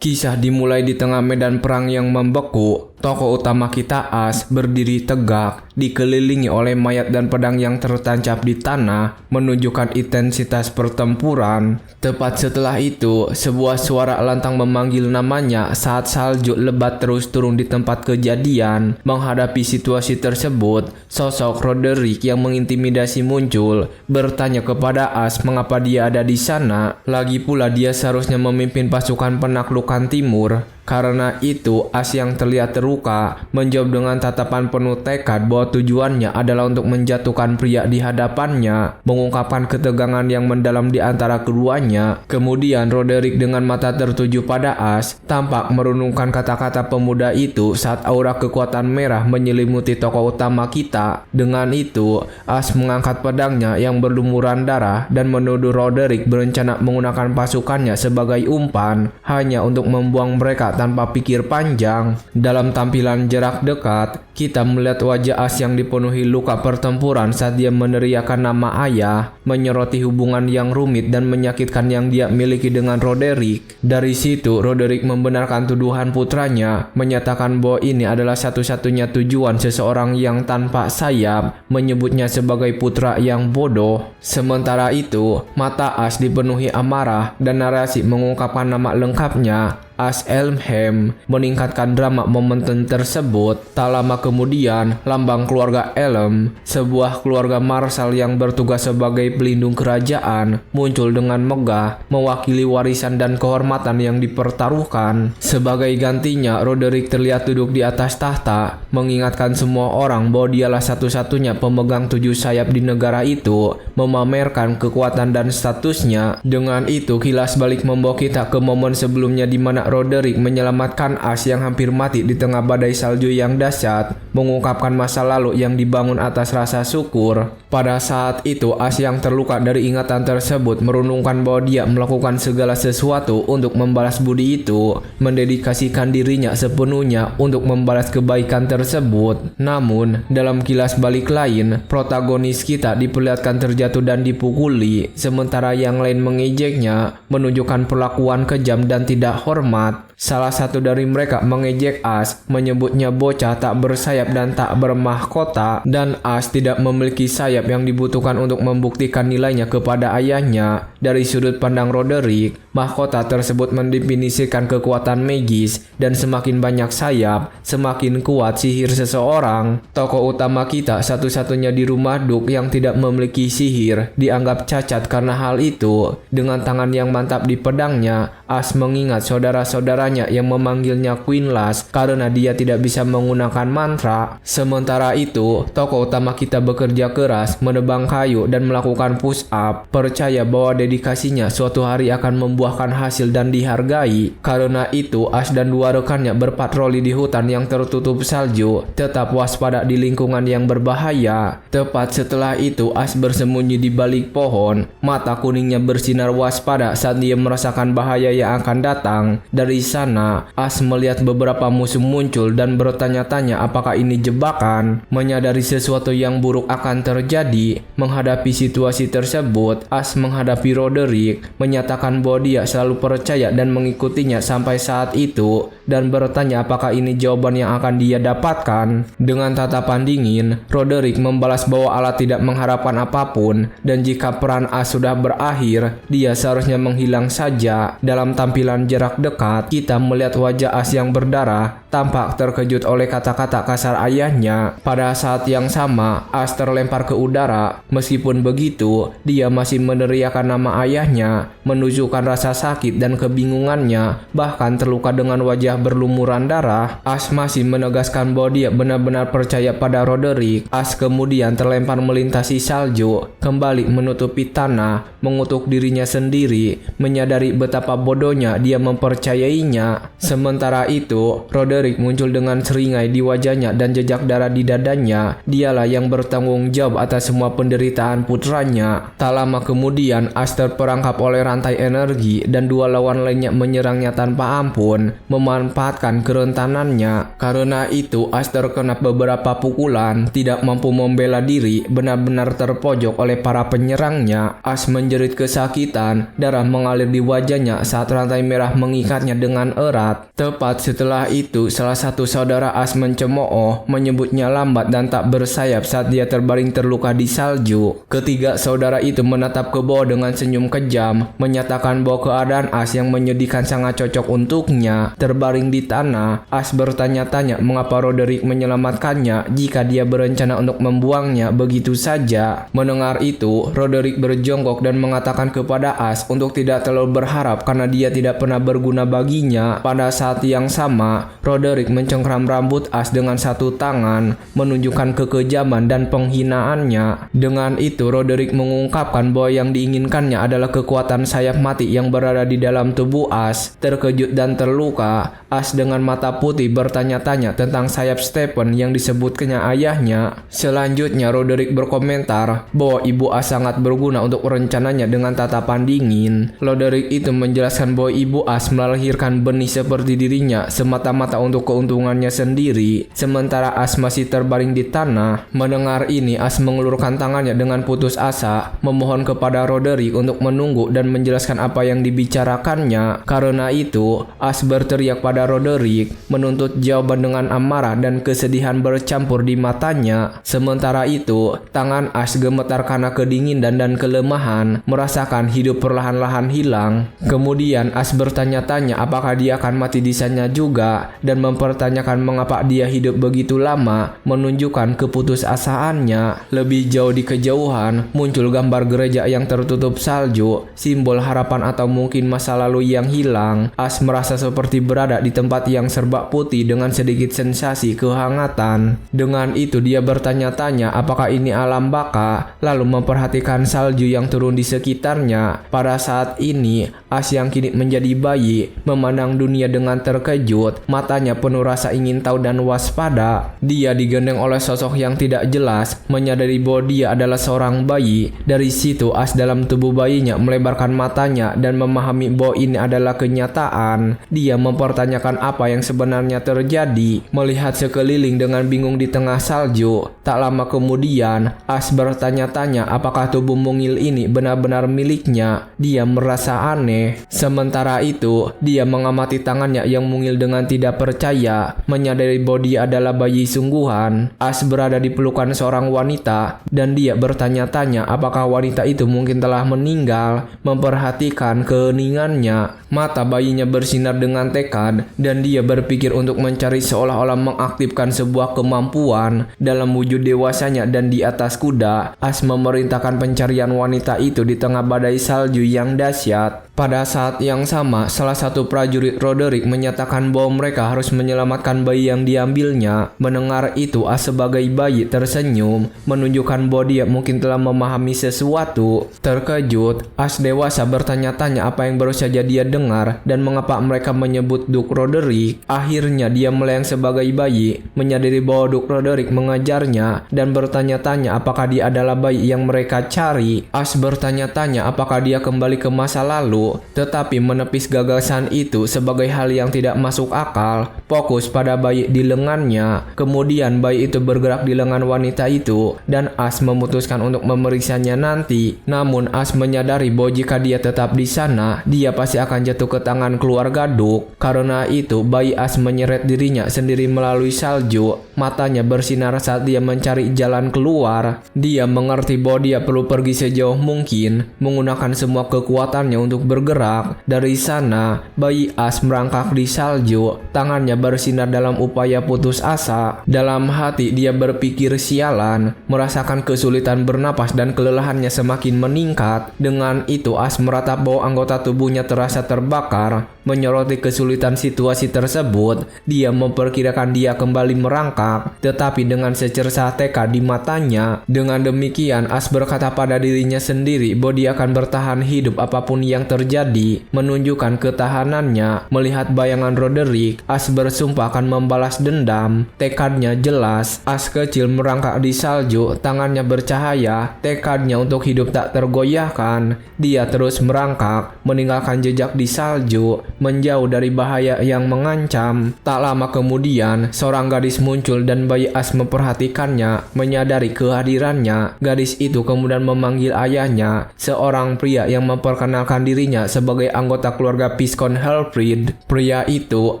Kisah dimulai di tengah medan perang yang membeku. Tokoh utama kita Ash berdiri tegak, dikelilingi oleh mayat dan pedang yang tertancap di tanah, menunjukkan intensitas pertempuran. Tepat setelah itu, sebuah suara lantang memanggil namanya saat salju lebat terus turun di tempat kejadian. Menghadapi situasi tersebut, sosok Roderick yang mengintimidasi muncul, bertanya kepada Ash mengapa dia ada di sana. Lagi pula dia seharusnya memimpin pasukan penaklukan timur. Karena itu, Ash yang terlihat terluka menjawab dengan tatapan penuh tekad bahwa tujuannya adalah untuk menjatuhkan pria di hadapannya, mengungkapkan ketegangan yang mendalam di antara keduanya. Kemudian Roderick dengan mata tertuju pada Ash tampak merenungkan kata-kata pemuda itu saat aura kekuatan merah menyelimuti tokoh utama kita. Dengan itu, Ash mengangkat pedangnya yang berlumuran darah dan menuduh Roderick berencana menggunakan pasukannya sebagai umpan hanya untuk membuang mereka tanpa pikir panjang. Dalam tampilan jarak dekat, kita melihat wajah Ash yang dipenuhi luka pertempuran saat dia meneriakkan nama ayah, menyoroti hubungan yang rumit dan menyakitkan yang dia miliki dengan Roderick. Dari situ, Roderick membenarkan tuduhan putranya, menyatakan bahwa ini adalah satu-satunya tujuan seseorang yang tanpa sayap, menyebutnya sebagai putra yang bodoh. Sementara itu, mata Ash dipenuhi amarah dan narasi mengungkapkan nama lengkapnya, Ash Elmham, meningkatkan drama momentum tersebut. Tak lama kemudian, lambang keluarga Elm, sebuah keluarga marsal yang bertugas sebagai pelindung kerajaan, muncul dengan megah, mewakili warisan dan kehormatan yang dipertaruhkan. Sebagai gantinya, Roderick terlihat duduk di atas tahta, mengingatkan semua orang bahwa dialah satu-satunya pemegang 7 sayap di negara itu, memamerkan kekuatan dan statusnya. Dengan itu, kilas balik membawa kita ke momen sebelumnya di mana Roderick menyelamatkan Ash yang hampir mati di tengah badai salju yang dahsyat, mengungkapkan masa lalu yang dibangun atas rasa syukur. Pada saat itu, Ash yang terluka dari ingatan tersebut merenungkan bahwa dia melakukan segala sesuatu untuk membalas budi itu, mendedikasikan dirinya sepenuhnya untuk membalas kebaikan tersebut. Namun, dalam kilas balik lain, protagonis kita diperlihatkan terjatuh dan dipukuli, sementara yang lain mengejeknya, menunjukkan perlakuan kejam dan tidak hormat. Salah satu dari mereka mengejek Ash, menyebutnya bocah tak bersayap dan tak bermahkota, dan Ash tidak memiliki sayap yang dibutuhkan untuk membuktikan nilainya kepada ayahnya. Dari sudut pandang Roderick, mahkota tersebut mendefinisikan kekuatan magis, dan semakin banyak sayap, semakin kuat sihir seseorang. Tokoh utama kita satu-satunya di rumah Duke yang tidak memiliki sihir, dianggap cacat karena hal itu. Dengan tangan yang mantap di pedangnya, Ash mengingat saudara-saudaranya yang memanggilnya Queenlass karena dia tidak bisa menggunakan mantra. Sementara itu, tokoh utama kita bekerja keras, menebang kayu dan melakukan push up, percaya bahwa dedikasinya suatu hari akan membuahkan hasil dan dihargai. Karena itu, Ash dan 2 rekannya berpatroli di hutan yang tertutup salju, tetap waspada di lingkungan yang berbahaya. Tepat setelah itu, Ash bersembunyi di balik pohon, mata kuningnya bersinar waspada saat dia merasakan bahaya yang akan datang. Dari sana, Ash melihat beberapa musuh muncul dan bertanya-tanya apakah ini jebakan. Menyadari sesuatu yang buruk akan terjadi, menghadapi situasi tersebut, Ash menghadapi Roderick, menyatakan bahwa dia selalu percaya dan mengikutinya sampai saat itu, dan bertanya apakah ini jawaban yang akan dia dapatkan. Dengan tatapan dingin, Roderick membalas bahwa Allah tidak mengharapkan apapun, dan jika peran Ash sudah berakhir, dia seharusnya menghilang saja. Dalam tampilan jarak dekat, kita melihat wajah Ash yang berdarah, tampak terkejut oleh kata-kata kasar ayahnya. Pada saat yang sama, Ash terlempar ke udara. Meskipun begitu, dia masih meneriakkan nama ayahnya, menunjukkan rasa sakit dan kebingungannya, bahkan terluka dengan wajah berlumuran darah. Ash masih menegaskan bahwa dia benar-benar percaya pada Roderick. Ash kemudian terlempar melintasi salju, kembali menutupi tanah, mengutuk dirinya sendiri, menyadari betapa bodohnya dia mempercayainya. Sementara itu, Roderick muncul dengan seringai di wajahnya dan jejak darah di dadanya. Dialah yang bertanggung jawab atas semua penderitaan putranya. Tak lama kemudian As terperangkap oleh rantai energi dan dua lawan lainnya menyerangnya tanpa ampun, memanfaatkan kerentanannya. Karena itu As terkena beberapa pukulan, tidak mampu membela diri, benar-benar terpojok oleh para penyerangnya. As menjerit kesakitan, darah mengalir di wajahnya saat rantai merah mengikatnya dengan erat. Tepat setelah itu, salah satu saudara As mencemooh, menyebutnya lambat dan tak bersayap saat dia terbaring terluka di salju. Ketiga saudara itu menatap ke bawah dengan senyum kejam, menyatakan bahwa keadaan As yang menyedihkan sangat cocok untuknya. Terbaring di tanah, As bertanya-tanya mengapa Roderick menyelamatkannya jika dia berencana untuk membuangnya begitu saja. Mendengar itu, Roderick berjongkok dan mengatakan kepada As untuk tidak terlalu berharap karena dia tidak pernah berguna baginya. Pada saat yang sama, Roderick mencengkram rambut As dengan satu tangan, menunjukkan kekejaman dan penghinaannya. Dengan itu, Roderick mengungkapkan bahwa yang diinginkannya adalah kekuatan sayap mati yang berada di dalam tubuh As. Terkejut dan terluka, As dengan mata putih bertanya-tanya tentang sayap Stephen yang disebutkannya ayahnya. Selanjutnya, Roderick berkomentar bahwa ibu As sangat berguna untuk rencananya dengan tatapan dingin. Roderick itu menjelaskan bahwa ibu As melahirkan benih seperti dirinya semata-mata untuk keuntungannya sendiri, sementara As masih terbaring di tanah. Mendengar ini, As mengelurkan tangannya dengan putus asa, memohon kepada Roderick untuk menunggu dan menjelaskan apa yang dibicarakannya. Karena itu, As berteriak pada Roderick, menuntut jawaban dengan amarah dan kesedihan bercampur di matanya. Sementara itu, tangan As gemetar karena kedinginan dan kelemahan, merasakan hidup perlahan-lahan hilang. Kemudian As bertanya-tanya apakah dia akan mati di sana juga, dan mempertanyakan mengapa dia hidup begitu lama, menunjukkan keputusasaannya. Lebih jauh di kejauhan, muncul gambar gereja yang tertutup salju, simbol harapan atau mungkin masa lalu yang hilang. As merasa seperti berada di tempat yang serba putih dengan sedikit sensasi kehangatan. Dengan itu dia bertanya-tanya apakah ini alam baka, lalu memperhatikan salju yang turun di sekitarnya. Pada saat ini, As yang kini menjadi bayi, memandang dunia dengan terkejut, matanya penuh rasa ingin tahu dan waspada. Dia digendeng oleh sosok yang tidak jelas, menyadari bahwa dia adalah seorang bayi. Dari situ As dalam tubuh bayinya melebarkan matanya dan memahami bahwa ini adalah kenyataan. Dia mempertanyakan apa yang sebenarnya terjadi, melihat sekeliling dengan bingung di tengah salju. Tak lama kemudian, As bertanya-tanya apakah tubuh mungil ini benar-benar miliknya. Dia merasa aneh. Sementara itu, dia mengamati tangannya yang mungil dengan tidak percaya, menyadari bahwa dia adalah bayi sungguhan. As berada di pelukan seorang wanita, dan dia bertanya-tanya apakah wanita itu mungkin telah meninggal. Memperhatikan keheningannya, mata bayinya bersinar dengan tekad, dan dia berpikir untuk mencari seolah-olah mengaktifkan sebuah kemampuan dalam wujud dewasanya. Dan di atas kuda, As memerintahkan pencarian wanita itu di tengah badai salju yang dahsyat. Pada saat yang sama, salah satu prajurit Roderick menyatakan bahwa mereka harus menyelamatkan bayi yang diambilnya. Mendengar itu, As sebagai bayi tersenyum, menunjukkan bahwa dia mungkin telah memahami sesuatu. Terkejut, As dewasa bertanya-tanya apa yang baru saja dia dengar dan mengapa mereka menyebut Duke Roderick. Akhirnya dia melayang sebagai bayi, menyadari bahwa Duke Roderick mengajarnya dan bertanya-tanya apakah dia adalah bayi yang mereka cari. As bertanya-tanya apakah dia kembali ke masa lalu, tetapi menepis gagasan itu sebagai hal yang tidak masuk akal. Fokus pada bayi di lengannya. Kemudian bayi itu bergerak di lengan wanita itu, dan As memutuskan untuk memeriksanya nanti. Namun As menyadari bahwa jika dia tetap di sana, dia pasti akan jatuh ke tangan keluarga Duke. Karena itu, bayi As menyeret dirinya sendiri melalui salju. Matanya bersinar saat dia mencari jalan keluar. Dia mengerti bahwa dia perlu pergi sejauh mungkin, menggunakan semua kekuatannya untuk bergerak. Dari sana, bayi As merangkak di salju, tangannya bersinar dalam upaya putus asa. Dalam hati dia berpikir sialan, merasakan kesulitan bernapas dan kelelahannya semakin meningkat. Dengan itu As meratap bahwa anggota tubuhnya terasa terbakar. Menyoroti kesulitan situasi tersebut, dia memperkirakan dia kembali merangkak, tetapi dengan secercah tekad di matanya. Dengan demikian, As berkata pada dirinya sendiri bahwa dia akan bertahan hidup apapun yang terjadi. Menunjukkan ketahanannya, melihat bayangan Roderick, As bersumpah akan membalas dendam. Tekadnya jelas. As kecil merangkak di salju, tangannya bercahaya, tekadnya untuk hidup tak tergoyahkan. Dia terus merangkak, meninggalkan jejak di salju, menjauh dari bahaya yang mengancam. Tak lama kemudian, seorang gadis muncul dan bayi As memperhatikannya. Menyadari kehadirannya, gadis itu kemudian memanggil ayahnya, seorang pria yang memperkenalkan dirinya sebagai anggota keluarga Piskon Helfrid. Pria itu,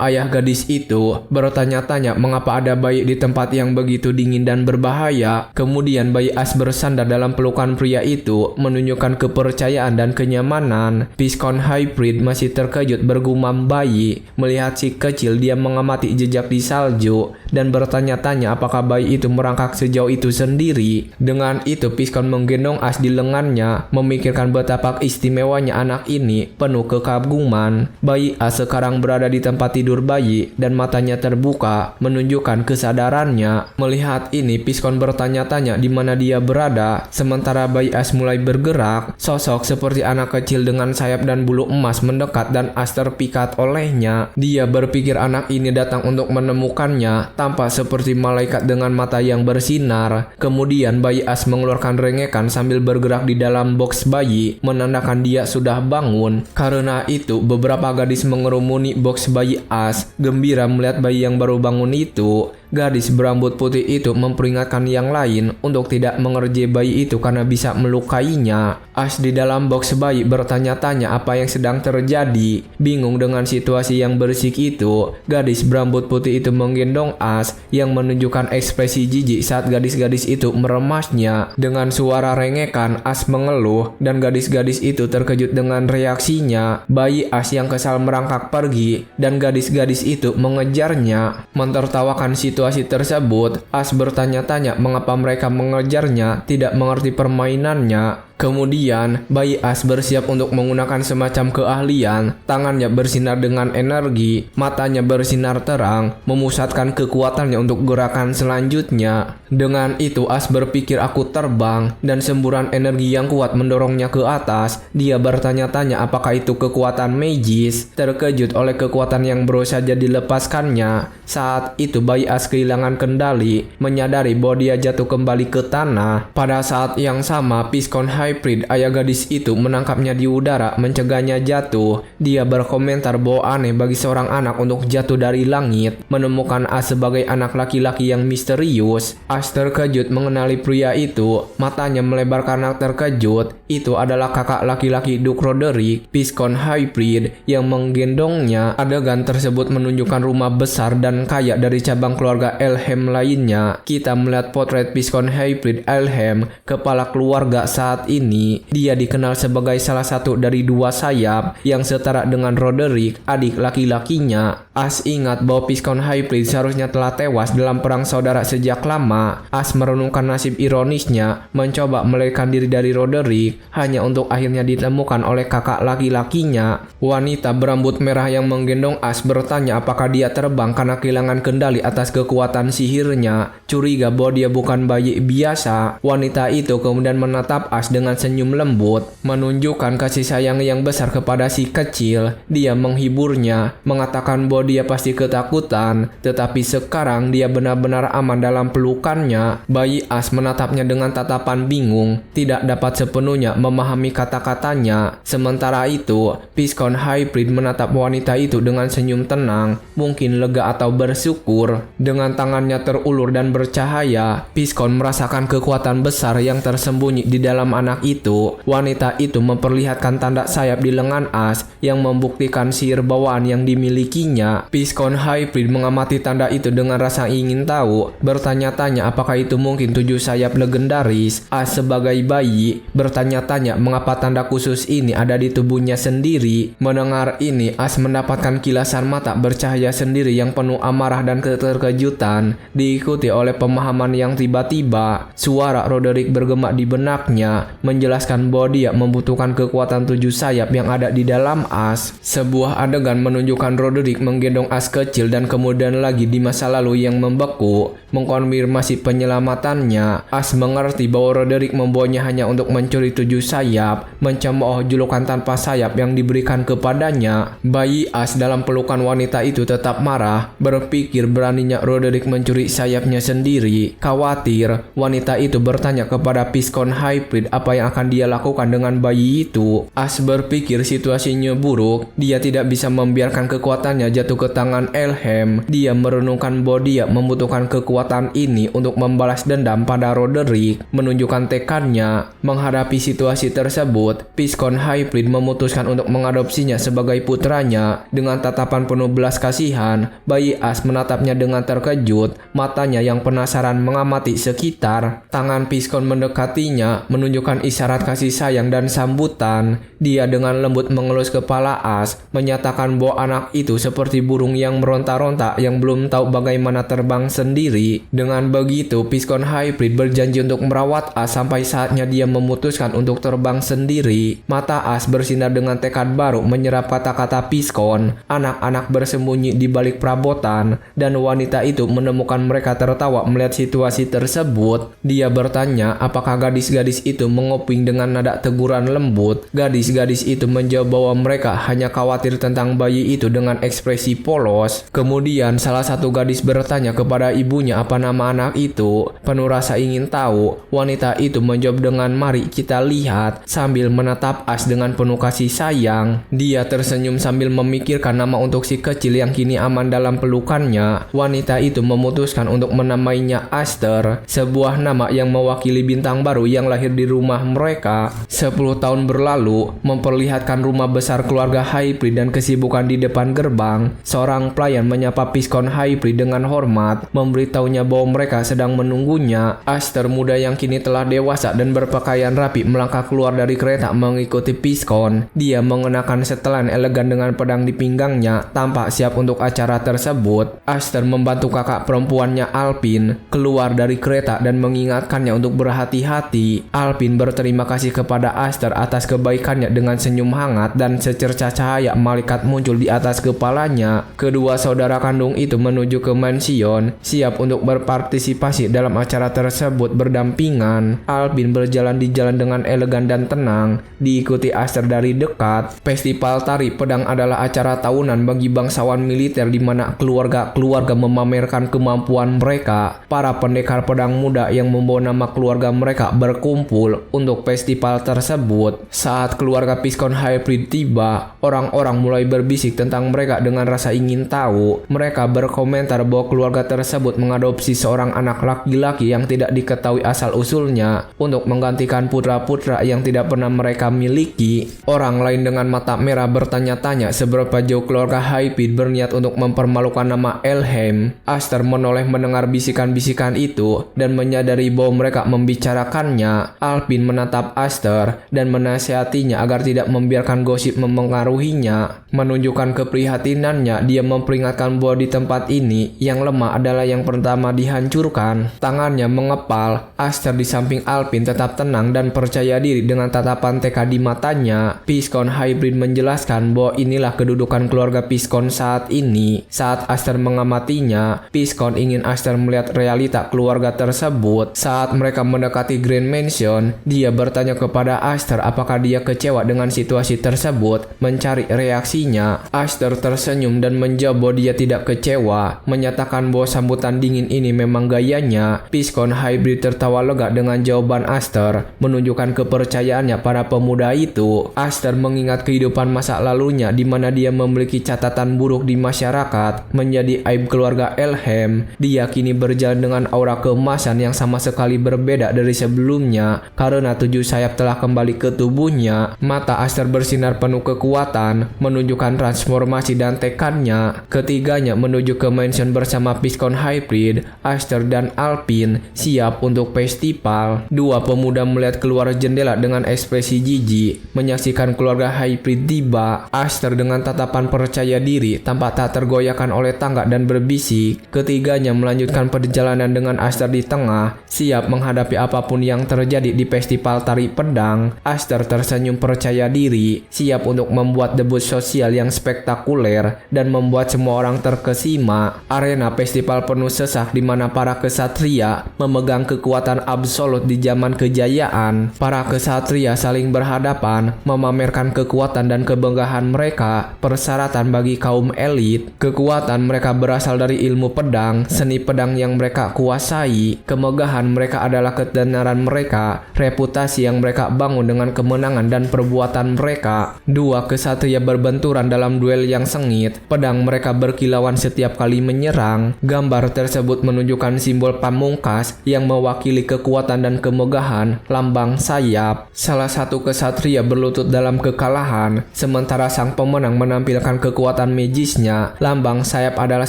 ayah gadis itu, bertanya-tanya mengapa ada bayi di tempat yang begitu dingin dan berbahaya. Kemudian bayi As bersandar dalam pelukan pria itu, menunjukkan kepercayaan dan kenyamanan. Piskon Helfrid masih terkejut bergumam bayi. Melihat si kecil, dia mengamati jejak di salju dan bertanya-tanya apakah bayi itu merangkak sejauh itu sendiri. Dengan itu, Piskon menggendong As di lengannya, memikirkan betapa istimewanya anak ini, penuh kekaguman. Bayi As sekarang berada di tempat tidur bayi dan matanya terbuka, menunjukkan kesadarannya. Melihat ini, Piskon bertanya-tanya di mana dia berada. Sementara bayi As mulai bergerak, sosok seperti anak kecil dengan sayap dan bulu emas mendekat dan As terpikat olehnya. Dia berpikir anak ini datang untuk menemukannya, tampak seperti malaikat dengan mata yang bersinar. Kemudian bayi As mengeluarkan rengekan sambil bergerak di dalam box bayi, menandakan dia sudah bangun. Karena itu, beberapa gadis mengerumuni box bayi As, gembira melihat bayi yang baru bangun itu. Gadis berambut putih itu memperingatkan yang lain untuk tidak mengerjai bayi itu karena bisa melukainya. As di dalam box bayi bertanya-tanya apa yang sedang terjadi. Bingung dengan situasi yang berisik itu, gadis berambut putih itu menggendong As yang menunjukkan ekspresi jijik saat gadis-gadis itu meremasnya. Dengan suara rengekan, As mengeluh dan gadis-gadis itu terkejut dengan reaksinya. Bayi As yang kesal merangkak pergi dan gadis-gadis itu mengejarnya. Mentertawakan situasi tersebut, As bertanya-tanya mengapa mereka mengejarnya, tidak mengerti permainannya. Kemudian, bayi As bersiap untuk menggunakan semacam keahlian. Tangannya bersinar dengan energi, matanya bersinar terang, memusatkan kekuatannya untuk gerakan selanjutnya. Dengan itu, As berpikir aku terbang, dan semburan energi yang kuat mendorongnya ke atas. Dia bertanya-tanya apakah itu kekuatan magis. Terkejut oleh kekuatan yang baru saja dilepaskannya. Saat itu, bayi As kehilangan kendali, menyadari bahwa dia jatuh kembali ke tanah. Pada saat yang sama, Piskon Helfrid, ayah gadis itu, menangkapnya di udara, mencegahnya jatuh. Dia berkomentar bahwa aneh bagi seorang anak untuk jatuh dari langit. Menemukan As sebagai anak laki-laki yang misterius, As terkejut mengenali pria itu. Matanya melebar karena terkejut. Itu adalah kakak laki-laki Duke Roderick, Piskon Helfrid, yang menggendongnya. Adegan tersebut menunjukkan rumah besar dan kaya dari cabang keluarga Elhem lainnya. Kita melihat potret Piskon Helfrid Elhem, kepala keluarga saat ini. Dia dikenal sebagai salah satu dari dua sayap yang setara dengan Roderick, adik laki-lakinya. As ingat bahwa Piskon Helfrid seharusnya telah tewas dalam perang saudara sejak lama. As merenungkan nasib ironisnya, mencoba melarikan diri dari Roderick, hanya untuk akhirnya ditemukan oleh kakak laki-lakinya. Wanita berambut merah yang menggendong As bertanya apakah dia terbang karena kehilangan kendali atas kekuatan sihirnya. Curiga bahwa dia bukan bayi biasa, wanita itu kemudian menatap As dengan senyum lembut, menunjukkan kasih sayang yang besar kepada si kecil. Dia menghiburnya, mengatakan bahwa dia pasti ketakutan, tetapi sekarang dia benar-benar aman dalam pelukannya. Bayi As menatapnya dengan tatapan bingung, tidak dapat sepenuhnya memahami kata-katanya. Sementara itu, Piskon Helfrid menatap wanita itu dengan senyum tenang, mungkin lega atau bersyukur. Dengan tangannya terulur dan bercahaya, Piskon merasakan kekuatan besar yang tersembunyi di dalam anak itu. Wanita itu memperlihatkan tanda sayap di lengan As yang membuktikan sihir bawaan yang dimilikinya. Piskon Helfrid mengamati tanda itu dengan rasa ingin tahu, bertanya-tanya apakah itu mungkin 7 sayap legendaris. As sebagai bayi bertanya-tanya mengapa tanda khusus ini ada di tubuhnya sendiri. Mendengar ini, As mendapatkan kilasan mata bercahaya sendiri yang penuh amarah dan keterkejutan, diikuti oleh pemahaman yang tiba-tiba. Suara Roderick bergema di benaknya, menjelaskan bahwa dia membutuhkan kekuatan 7 sayap yang ada di dalam Ash. Sebuah adegan menunjukkan Roderick menggendong Ash kecil dan kemudian lagi di masa lalu yang membeku mengkonfirmasi penyelamatannya. Ash mengerti bahwa Roderick membawanya hanya untuk mencuri 7 sayap, mencemooh julukan tanpa sayap yang diberikan kepadanya. Bayi Ash dalam pelukan wanita itu tetap marah, berpikir beraninya Roderick mencuri sayapnya sendiri. Khawatir, wanita itu bertanya kepada Piscon Hybrid apa yang akan dia lakukan dengan bayi itu. Ash berpikir situasinya buruk, dia tidak bisa membiarkan kekuatannya jatuh ke tangan Elhem. Dia merenungkan bahwa dia membutuhkan kekuatan ini untuk membalas dendam pada Roderick, menunjukkan tekadnya menghadapi situasi tersebut. Piscon Hybrid memutuskan untuk mengadopsinya sebagai putranya. Dengan tatapan penuh belas kasihan, bayi Ash menatapnya dengan terkejut, matanya yang penasaran mengamati sekitar. Tangan Piscon mendekatinya, menunjukkan isyarat kasih sayang dan sambutan. Dia dengan lembut mengelus kepala Ash, menyatakan bahwa anak itu seperti burung yang meronta-ronta yang belum tahu bagaimana terbang sendiri. Dengan begitu, Piscon Hybrid berjanji untuk merawat Ash sampai saatnya dia memutuskan untuk terbang sendiri. Mata Ash bersinar dengan tekad baru menyerap kata-kata Piscon. Anak-anak bersembunyi di balik perabotan, dan wanita itu menemukan mereka tertawa melihat situasi tersebut. Dia bertanya apakah gadis-gadis itu menguping dengan nada teguran lembut. Gadis-gadis itu menjawab bahwa mereka hanya khawatir tentang bayi itu dengan ekspresi polos. Kemudian salah satu gadis bertanya kepada ibunya apa nama anak itu. Penuh rasa ingin tahu, wanita itu menjawab dengan "Mari kita lihat," sambil menatap Ash dengan penuh kasih sayang. Dia tersenyum sambil memikirkan nama untuk si kecil yang kini aman dalam pelukannya. Wanita itu memutuskan untuk menamainya Aster, sebuah nama yang mewakili bintang baru yang lahir di rumah mereka. 10 tahun berlalu, memperlihatkan rumah besar keluarga Hybrid dan kesibukan di depan gerbang. Seorang pelayan menyapa Piscon Hybrid dengan hormat, memberitahunya bahwa mereka sedang menunggunya. Aster muda yang kini telah dewasa dan berpakaian rapi melangkah keluar dari kereta mengikuti Piscon. Dia mengenakan setelan elegan dengan pedang di pinggangnya, tampak siap untuk acara tersebut. Aster membantu kakak perempuannya Alpin keluar dari kereta dan mengingatkannya untuk berhati-hati. Alpin berterima kasih kepada Aster atas kebaikannya dengan senyum hangat dan secercah cahaya malaikat muncul di atas kepalanya. Kedua saudara kandung itu menuju ke mansion, siap untuk berpartisipasi dalam acara tersebut berdampingan. Alpin berjalan di jalan dengan elegan dan tenang, diikuti Aster dari dekat. Festival tari pedang adalah acara tahunan bagi bangsawan militer di mana keluarga-keluarga memamerkan kemampuan mereka. Para pendekar pedang muda yang membawa nama keluarga mereka berkumpul untuk festival tersebut. Saat keluarga Piscon Hybrid tiba, orang-orang mulai berbisik tentang mereka dengan rasa ingin tahu. Mereka berkomentar bahwa keluarga tersebut mengadopsi seorang anak laki-laki yang tidak diketahui asal-usulnya untuk menggantikan putra-putra yang tidak pernah mereka miliki. Orang lain dengan mata merah bertanya-tanya seberapa jauh keluarga Hybrid berniat untuk mempermalukan nama Elhem. Aster menoleh mendengar bisikan-bisikan itu dan menyadari bahwa mereka membicarakannya. Alpin menatap Aster dan menasihatinya agar tidak membiarkan gosip memengaruhinya. Menunjukkan keprihatinannya, dia memperingatkan bahwa di tempat ini yang lemah adalah yang pertama dihancurkan. Tangannya mengepal. Aster di samping Alpin tetap tenang dan percaya diri dengan tatapan tekad di matanya. Piscon Hybrid menjelaskan bahwa inilah kedudukan keluarga Piscon saat ini. Saat Aster mengamatinya, Piscon ingin Aster melihat realita keluarga tersebut. Saat mereka mendekati Grand Mansion, dia bertanya kepada Aster apakah dia kecewa dengan situasi tersebut, mencari reaksinya. Aster tersenyum dan menjawab bahwa dia tidak kecewa, menyatakan bahwa sambutan dingin ini memang gayanya. Piscon Hybrid tertawa lega dengan jawaban Aster, menunjukkan kepercayaannya pada pemuda itu. Aster mengingat kehidupan masa lalunya di mana dia memiliki catatan buruk di masyarakat, menjadi aib keluarga Elhem. Dia kini berjalan dengan aura keemasan yang sama sekali berbeda dari sebelumnya karena 7 sayap telah kembali ke tubuhnya. Mata Aster bersinar penuh kekuatan, menunjukkan menunjukkan transformasi dan tekadnya. Ketiganya menuju ke mansion bersama Piston Hybrid, Aster dan Alpine siap untuk festival. Dua pemuda melihat keluar jendela dengan ekspresi jijik, menyaksikan keluarga Hybrid tiba. Aster dengan tatapan percaya diri tampak tak tergoyahkan oleh tangga dan berbisik. Ketiganya melanjutkan perjalanan dengan Aster di tengah, siap menghadapi apapun yang terjadi di festival tari pedang. Aster tersenyum percaya diri, siap untuk membuat debut sosial yang spektakuler dan membuat semua orang terkesima. Arena festival penuh sesak di mana para kesatria memegang kekuatan absolut di zaman kejayaan. Para kesatria saling berhadapan, memamerkan kekuatan dan kemegahan mereka, persyaratan bagi kaum elit. Kekuatan mereka berasal dari ilmu pedang, seni pedang yang mereka kuasai. Kemegahan mereka adalah ketenaran mereka, reputasi yang mereka bangun dengan kemenangan dan perbuatan mereka. Dua kesatria berbenturan dalam duel yang sengit. Pedang mereka berkilauan setiap kali menyerang. Gambar tersebut menunjukkan simbol pamungkas yang mewakili kekuatan dan kemegahan, lambang sayap. Salah satu kesatria berlutut dalam kekalahan, sementara sang pemenang menampilkan kekuatan magisnya. Lambang sayap adalah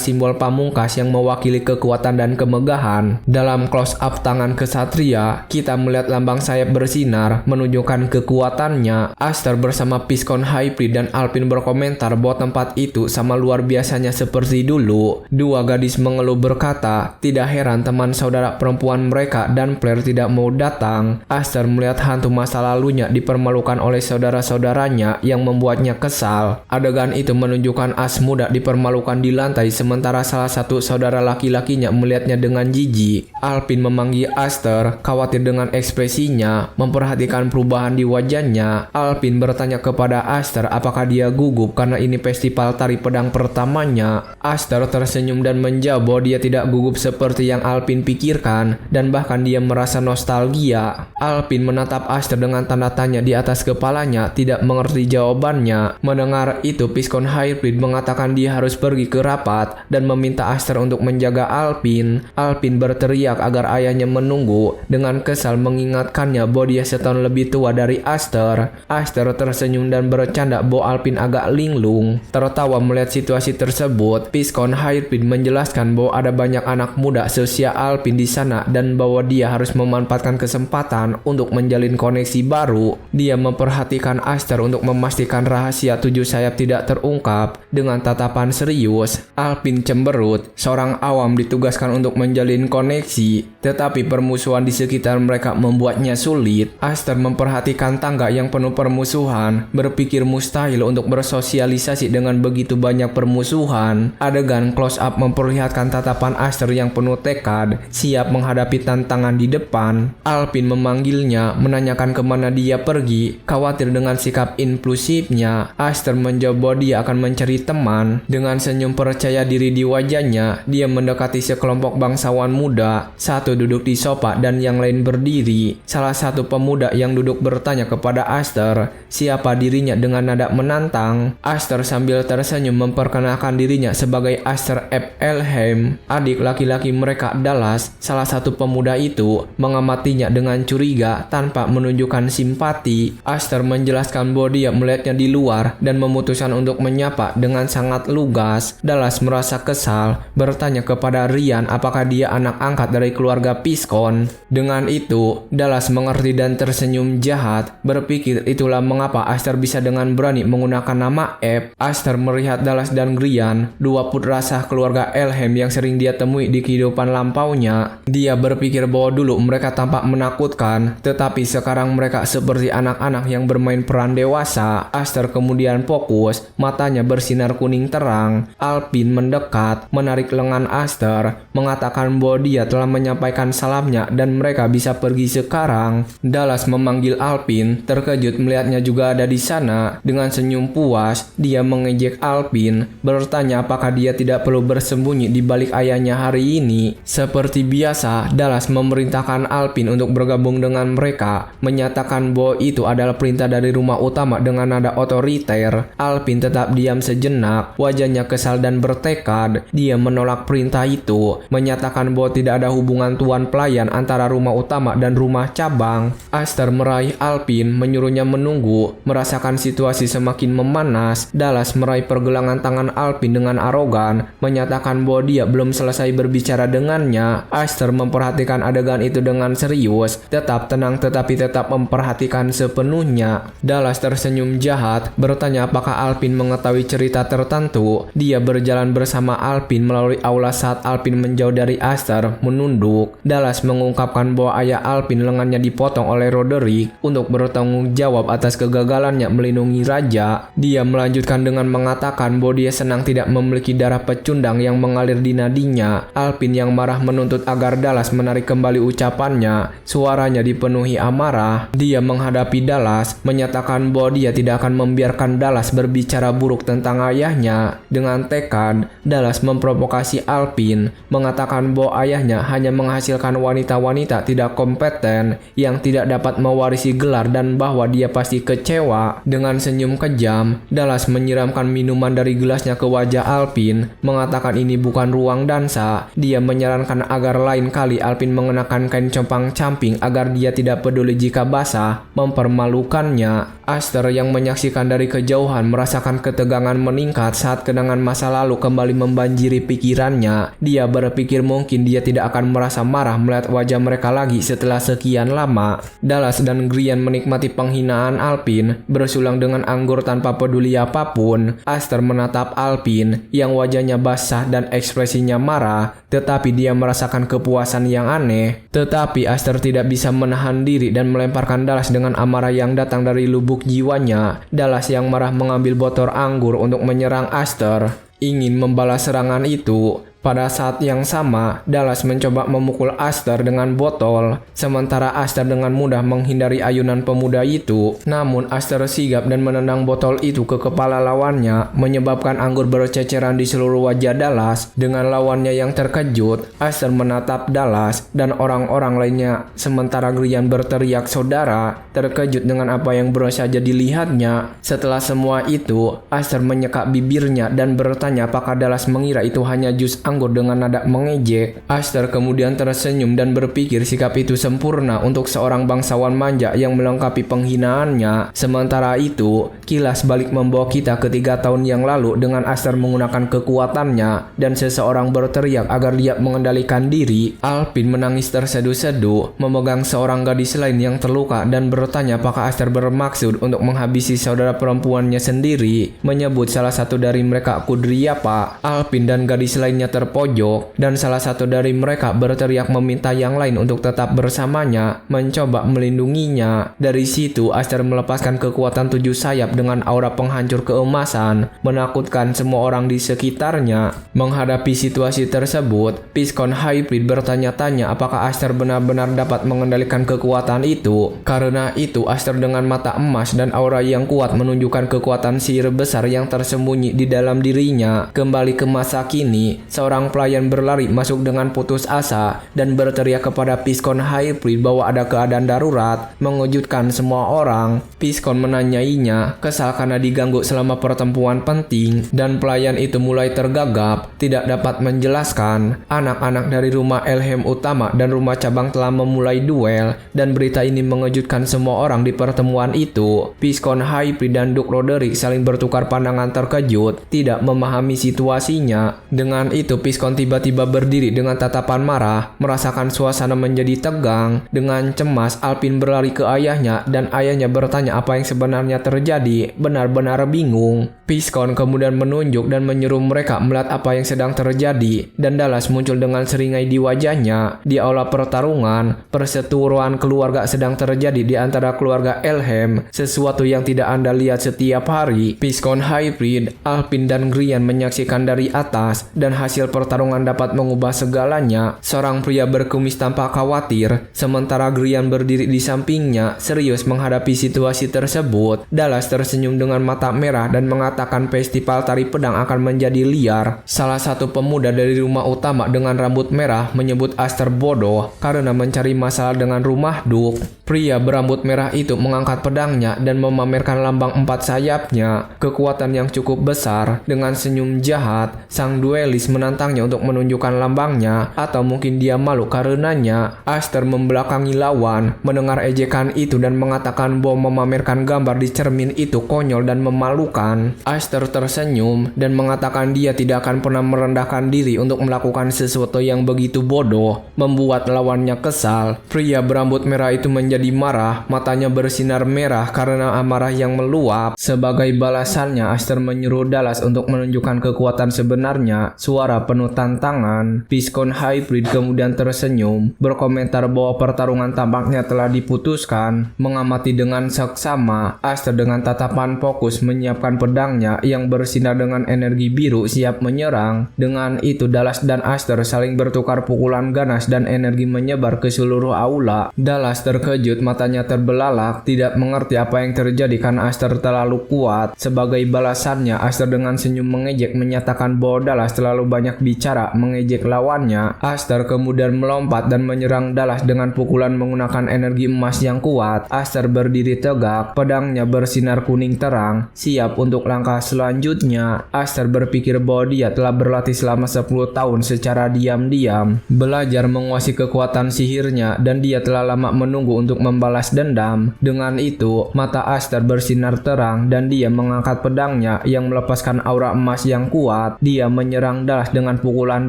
simbol pamungkas yang mewakili kekuatan dan kemegahan. Dalam close up tangan kesatria, kita melihat lambang sayap bersinar, menunjukkan kekuatannya. Aster bersama Piston Hybrid dan Alpine berkomentar bahwa tempat itu sama luar biasanya seperti dulu. Dua gadis mengeluh berkata, tidak heran teman saudara perempuan mereka dan Claire tidak mau datang. Aster melihat hantu masa lalunya dipermalukan oleh saudara-saudaranya yang membuatnya kesal. Adegan itu menunjukkan As muda dipermalukan di lantai sementara salah satu saudara laki-lakinya melihatnya dengan jijik. Alpine memanggil Aster, khawatir dengan ekspresinya, memperhatikan perubahan di wajahnya. Alpine bertanya kepada Aster apakah dia gugup karena ini festival tari pedang pertamanya. Aster tersenyum dan menjawab bahwa dia tidak gugup seperti yang Alpine pikirkan dan bahkan dia merasa nostalgia. Alpine menatap Aster dengan tanda tanya di atas kepalanya, tidak mengerti jawabannya. Mendengar itu, Piston Hybrid mengatakan dia harus pergi ke rapat dan meminta Aster untuk menjaga Alpine. Alpine berteriak agar ayahnya menunggu, dengan kesal mengingatkannya bahwa dia setahun lebih tua dari Aster. Aster tersenyum dan bercanda bahwa Alpine agak linglung. Tertawa melihat situasi tersebut, Piston Hybrid menjelaskan bahwa ada banyak anak muda seusia Alpine di sana dan bahwa dia harus memanfaatkan kesempatan untuk menjalin koneksi baru. Dia memperhatikan Aster untuk memastikan rahasia tujuh sayap tidak terungkap. Dengan tatapan serius, Alpine cemberut. Seorang awam ditugaskan untuk menjalin koneksi, tetapi permusuhan di sekitar mereka membuatnya sulit. Aster memperhatikan tangga yang penuh permusuhan, berpikir mustahil untuk bersosialisasi dengan begitu banyak permusuhan. Adegan close up memperlihatkan tatapan Aster yang penuh tekad, siap menghadapi tantangan di depan. Alpine memanggilnya, menanyakan kemana dia pergi. Khawatir dengan sikap impulsifnya, Aster menjawab bahwa dia akan mencari teman. Dengan senyum percaya diri di wajahnya, dia mendekati sekelompok bangsawan muda. Satu duduk di sofa dan yang lain berdiri. Salah satu pemuda yang duduk bertanya kepada Aster siapa dirinya dengan nada menantang. Aster sambil tersenyum memperkenalkan dirinya sebagai Aster F. Elheim, adik laki-laki mereka Dallas. Salah satu pemuda itu mengamatinya dengan curiga tanpa menunjukkan simpati. Aster menjelaskan bahwa dia melihatnya di luar dan memutuskan untuk menyapa dengan sangat lugas. Dallas merasa kesal, bertanya kepada Ryan apakah dia anak angkat dari keluarga Piston. Dengan itu, Dallas mengerti dan tersenyum jahat, berpikir itulah mengapa Aster bisa dengan berani menggunakan nama F. Aster melihat Dallas dan Ryan, dua putra sah keluarga Elheim yang sering dia temui di kehidupan lampaunya. Dia berpikir bahwa dulu mereka tampak menakutkan, tetapi sekarang mereka seperti anak-anak yang bermain peran dewasa. Aster kemudian fokus, matanya bersinar kuning terang. Alpine mendekat, menarik lengan Aster, mengatakan bahwa dia telah menyampaikan salamnya dan mereka bisa pergi sekarang. Dallas memanggil Alpine, terkejut melihatnya juga ada di sana. Dengan senyum puas, dia mengejek Alpine, bertanya apakah dia tidak perlu bersembunyi di balik ayahnya hari ini. Seperti biasa, Dallas memerintahkan Alpine untuk bergabung dengan mereka, menyatakan bahwa itu adalah perintah dari rumah utama dengan nada otoriter. Alpine tetap diam sejenak, wajahnya kesal dan bertekad. Dia menolak perintah itu, menyatakan bahwa tidak ada hubungan tuan pelayan antara rumah utama dan rumah cabang. Aster meraih Alpine, menyuruhnya menunggu, merasakan situasi semakin memanas panas, Dallas meraih pergelangan tangan Alpin dengan arogan, menyatakan bahwa dia belum selesai berbicara dengannya. Aster memperhatikan adegan itu dengan serius, tetap tenang tetapi tetap memperhatikan sepenuhnya. Dallas tersenyum jahat, bertanya apakah Alpin mengetahui cerita tertentu. Dia berjalan bersama Alpin melalui aula saat Alpin menjauh dari Aster, menunduk. Dallas mengungkapkan bahwa ayah Alpin lengannya dipotong oleh Roderick untuk bertanggung jawab atas kegagalannya melindungi raja. Dia melanjutkan dengan mengatakan bahwa dia senang tidak memiliki darah pecundang yang mengalir di nadinya. Alpin yang marah menuntut agar Dallas menarik kembali ucapannya. Suaranya dipenuhi amarah. Dia menghadapi Dallas, menyatakan bahwa dia tidak akan membiarkan Dallas berbicara buruk tentang ayahnya. Dengan tekad, Dallas memprovokasi Alpin, mengatakan bahwa ayahnya hanya menghasilkan wanita-wanita tidak kompeten yang tidak dapat mewarisi gelar dan bahwa dia pasti kecewa. Dengan senyum kejam, Dallas menyiramkan minuman dari gelasnya ke wajah Alpin, mengatakan ini bukan ruang dansa. Dia menyarankan agar lain kali Alpin mengenakan kain compang-camping agar dia tidak peduli jika basah, mempermalukannya. Aster yang menyaksikan dari kejauhan merasakan ketegangan meningkat saat kenangan masa lalu kembali membanjiri pikirannya. Dia berpikir mungkin dia tidak akan merasa marah melihat wajah mereka lagi setelah sekian lama. Dallas dan Grian menikmati penghinaan Alpin, bersulang dengan anggur tanpa peduli apapun. Aster menatap Alpin yang wajahnya basah dan ekspresinya marah, tetapi dia merasakan kepuasan yang aneh. Tetapi Aster tidak bisa menahan diri dan melemparkan Dallas dengan amarah yang datang dari lubuk jiwanya. Dallas yang marah mengambil botol anggur untuk menyerang Aster, ingin membalas serangan itu. Pada saat yang sama, Dallas mencoba memukul Aster dengan botol, sementara Aster dengan mudah menghindari ayunan pemuda itu. Namun Aster sigap dan menendang botol itu ke kepala lawannya, menyebabkan anggur berceceran di seluruh wajah Dallas. Dengan lawannya yang terkejut, Aster menatap Dallas dan orang-orang lainnya, sementara Grian berteriak saudara, terkejut dengan apa yang baru saja dilihatnya. Setelah semua itu, Aster menyekak bibirnya dan bertanya apakah Dallas mengira itu hanya jus anggur dengan nada mengejek. Aster kemudian tersenyum dan berpikir sikap itu sempurna untuk seorang bangsawan manja yang melengkapi penghinaannya. Sementara itu, kilas balik membawa kita ke 3 tahun yang lalu dengan Aster menggunakan kekuatannya dan seseorang berteriak agar dia mengendalikan diri. Alpin menangis terseduh-seduh, memegang seorang gadis lain yang terluka dan bertanya apakah Aster bermaksud untuk menghabisi saudara perempuannya sendiri, menyebut salah satu dari mereka Kudryapa. Alpin dan gadis lainnya terpojok dan salah satu dari mereka berteriak meminta yang lain untuk tetap bersamanya, mencoba melindunginya. Dari situ Aster melepaskan kekuatan 7 sayap dengan aura penghancur keemasan, menakutkan semua orang di sekitarnya. Menghadapi situasi tersebut, Piscon Hybrid bertanya-tanya apakah Aster benar-benar dapat mengendalikan kekuatan itu. Karena itu Aster dengan mata emas dan aura yang kuat menunjukkan kekuatan sihir besar yang tersembunyi di dalam dirinya. Kembali ke masa kini, seorang pelayan berlari masuk dengan putus asa dan berteriak kepada Piscon Hybrid bahwa ada keadaan darurat, mengejutkan semua orang. Piscon menanyainya, kesal karena diganggu selama pertemuan penting, dan pelayan itu mulai tergagap, tidak dapat menjelaskan. Anak-anak dari rumah Elhem utama dan rumah cabang telah memulai duel, dan berita ini mengejutkan semua orang di pertemuan itu. Piscon Hybrid dan Duke Roderick saling bertukar pandangan terkejut, tidak memahami situasinya. Dengan itu Piscon tiba-tiba berdiri dengan tatapan marah, merasakan suasana menjadi tegang. Dengan cemas, Alpin berlari ke ayahnya dan ayahnya bertanya apa yang sebenarnya terjadi, benar-benar bingung. Piscon kemudian menunjuk dan menyuruh mereka melihat apa yang sedang terjadi, dan Dallas muncul dengan seringai di wajahnya. Di aula pertarungan, perseteruan keluarga sedang terjadi di antara keluarga Elhem, sesuatu yang tidak Anda lihat setiap hari. Piscon Hybrid, Alpin dan Grian menyaksikan dari atas, dan hasil pertarungan dapat mengubah segalanya. Seorang pria berkumis tampak khawatir, sementara Grian berdiri di sampingnya, serius menghadapi situasi tersebut. Dallas tersenyum dengan mata merah dan mengatakan festival tari pedang akan menjadi liar. Salah satu pemuda dari rumah utama dengan rambut merah menyebut Aster bodoh karena mencari masalah dengan rumah Duke. Pria berambut merah itu mengangkat pedangnya dan memamerkan lambang 4 sayapnya, kekuatan yang cukup besar. Dengan senyum jahat, sang duelis menantang menantangnya untuk menunjukkan lambangnya, atau mungkin dia malu karenanya. Aster membelakangi lawan, mendengar ejekan itu dan mengatakan bahwa memamerkan gambar di cermin itu konyol dan memalukan. Aster tersenyum dan mengatakan dia tidak akan pernah merendahkan diri untuk melakukan sesuatu yang begitu bodoh, membuat lawannya kesal. Pria berambut merah itu menjadi marah, matanya bersinar merah karena amarah yang meluap. Sebagai balasannya, Aster menyuruh Dallas untuk menunjukkan kekuatan sebenarnya. Suara penuh tantangan. Piscon Hybrid kemudian tersenyum, berkomentar bahwa pertarungan tampaknya telah diputuskan. Mengamati dengan seksama, Aster dengan tatapan fokus menyiapkan pedangnya yang bersinar dengan energi biru siap menyerang. Dengan itu Dallas dan Aster saling bertukar pukulan ganas dan energi menyebar ke seluruh aula. Dallas terkejut, matanya terbelalak, tidak mengerti apa yang terjadi karena Aster terlalu kuat. Sebagai balasannya, Aster dengan senyum mengejek menyatakan bahwa Dallas terlalu banyak bicara, mengejek lawannya. Aster kemudian melompat dan menyerang Dallas dengan pukulan menggunakan energi emas yang kuat. Aster berdiri tegak, pedangnya bersinar kuning terang, siap untuk langkah selanjutnya. Aster berpikir bahwa dia telah berlatih selama 10 tahun secara diam-diam, belajar menguasai kekuatan sihirnya, dan dia telah lama menunggu untuk membalas dendam. Dengan itu, mata Aster bersinar terang dan dia mengangkat pedangnya yang melepaskan aura emas yang kuat. Dia menyerang Dallas dengan pukulan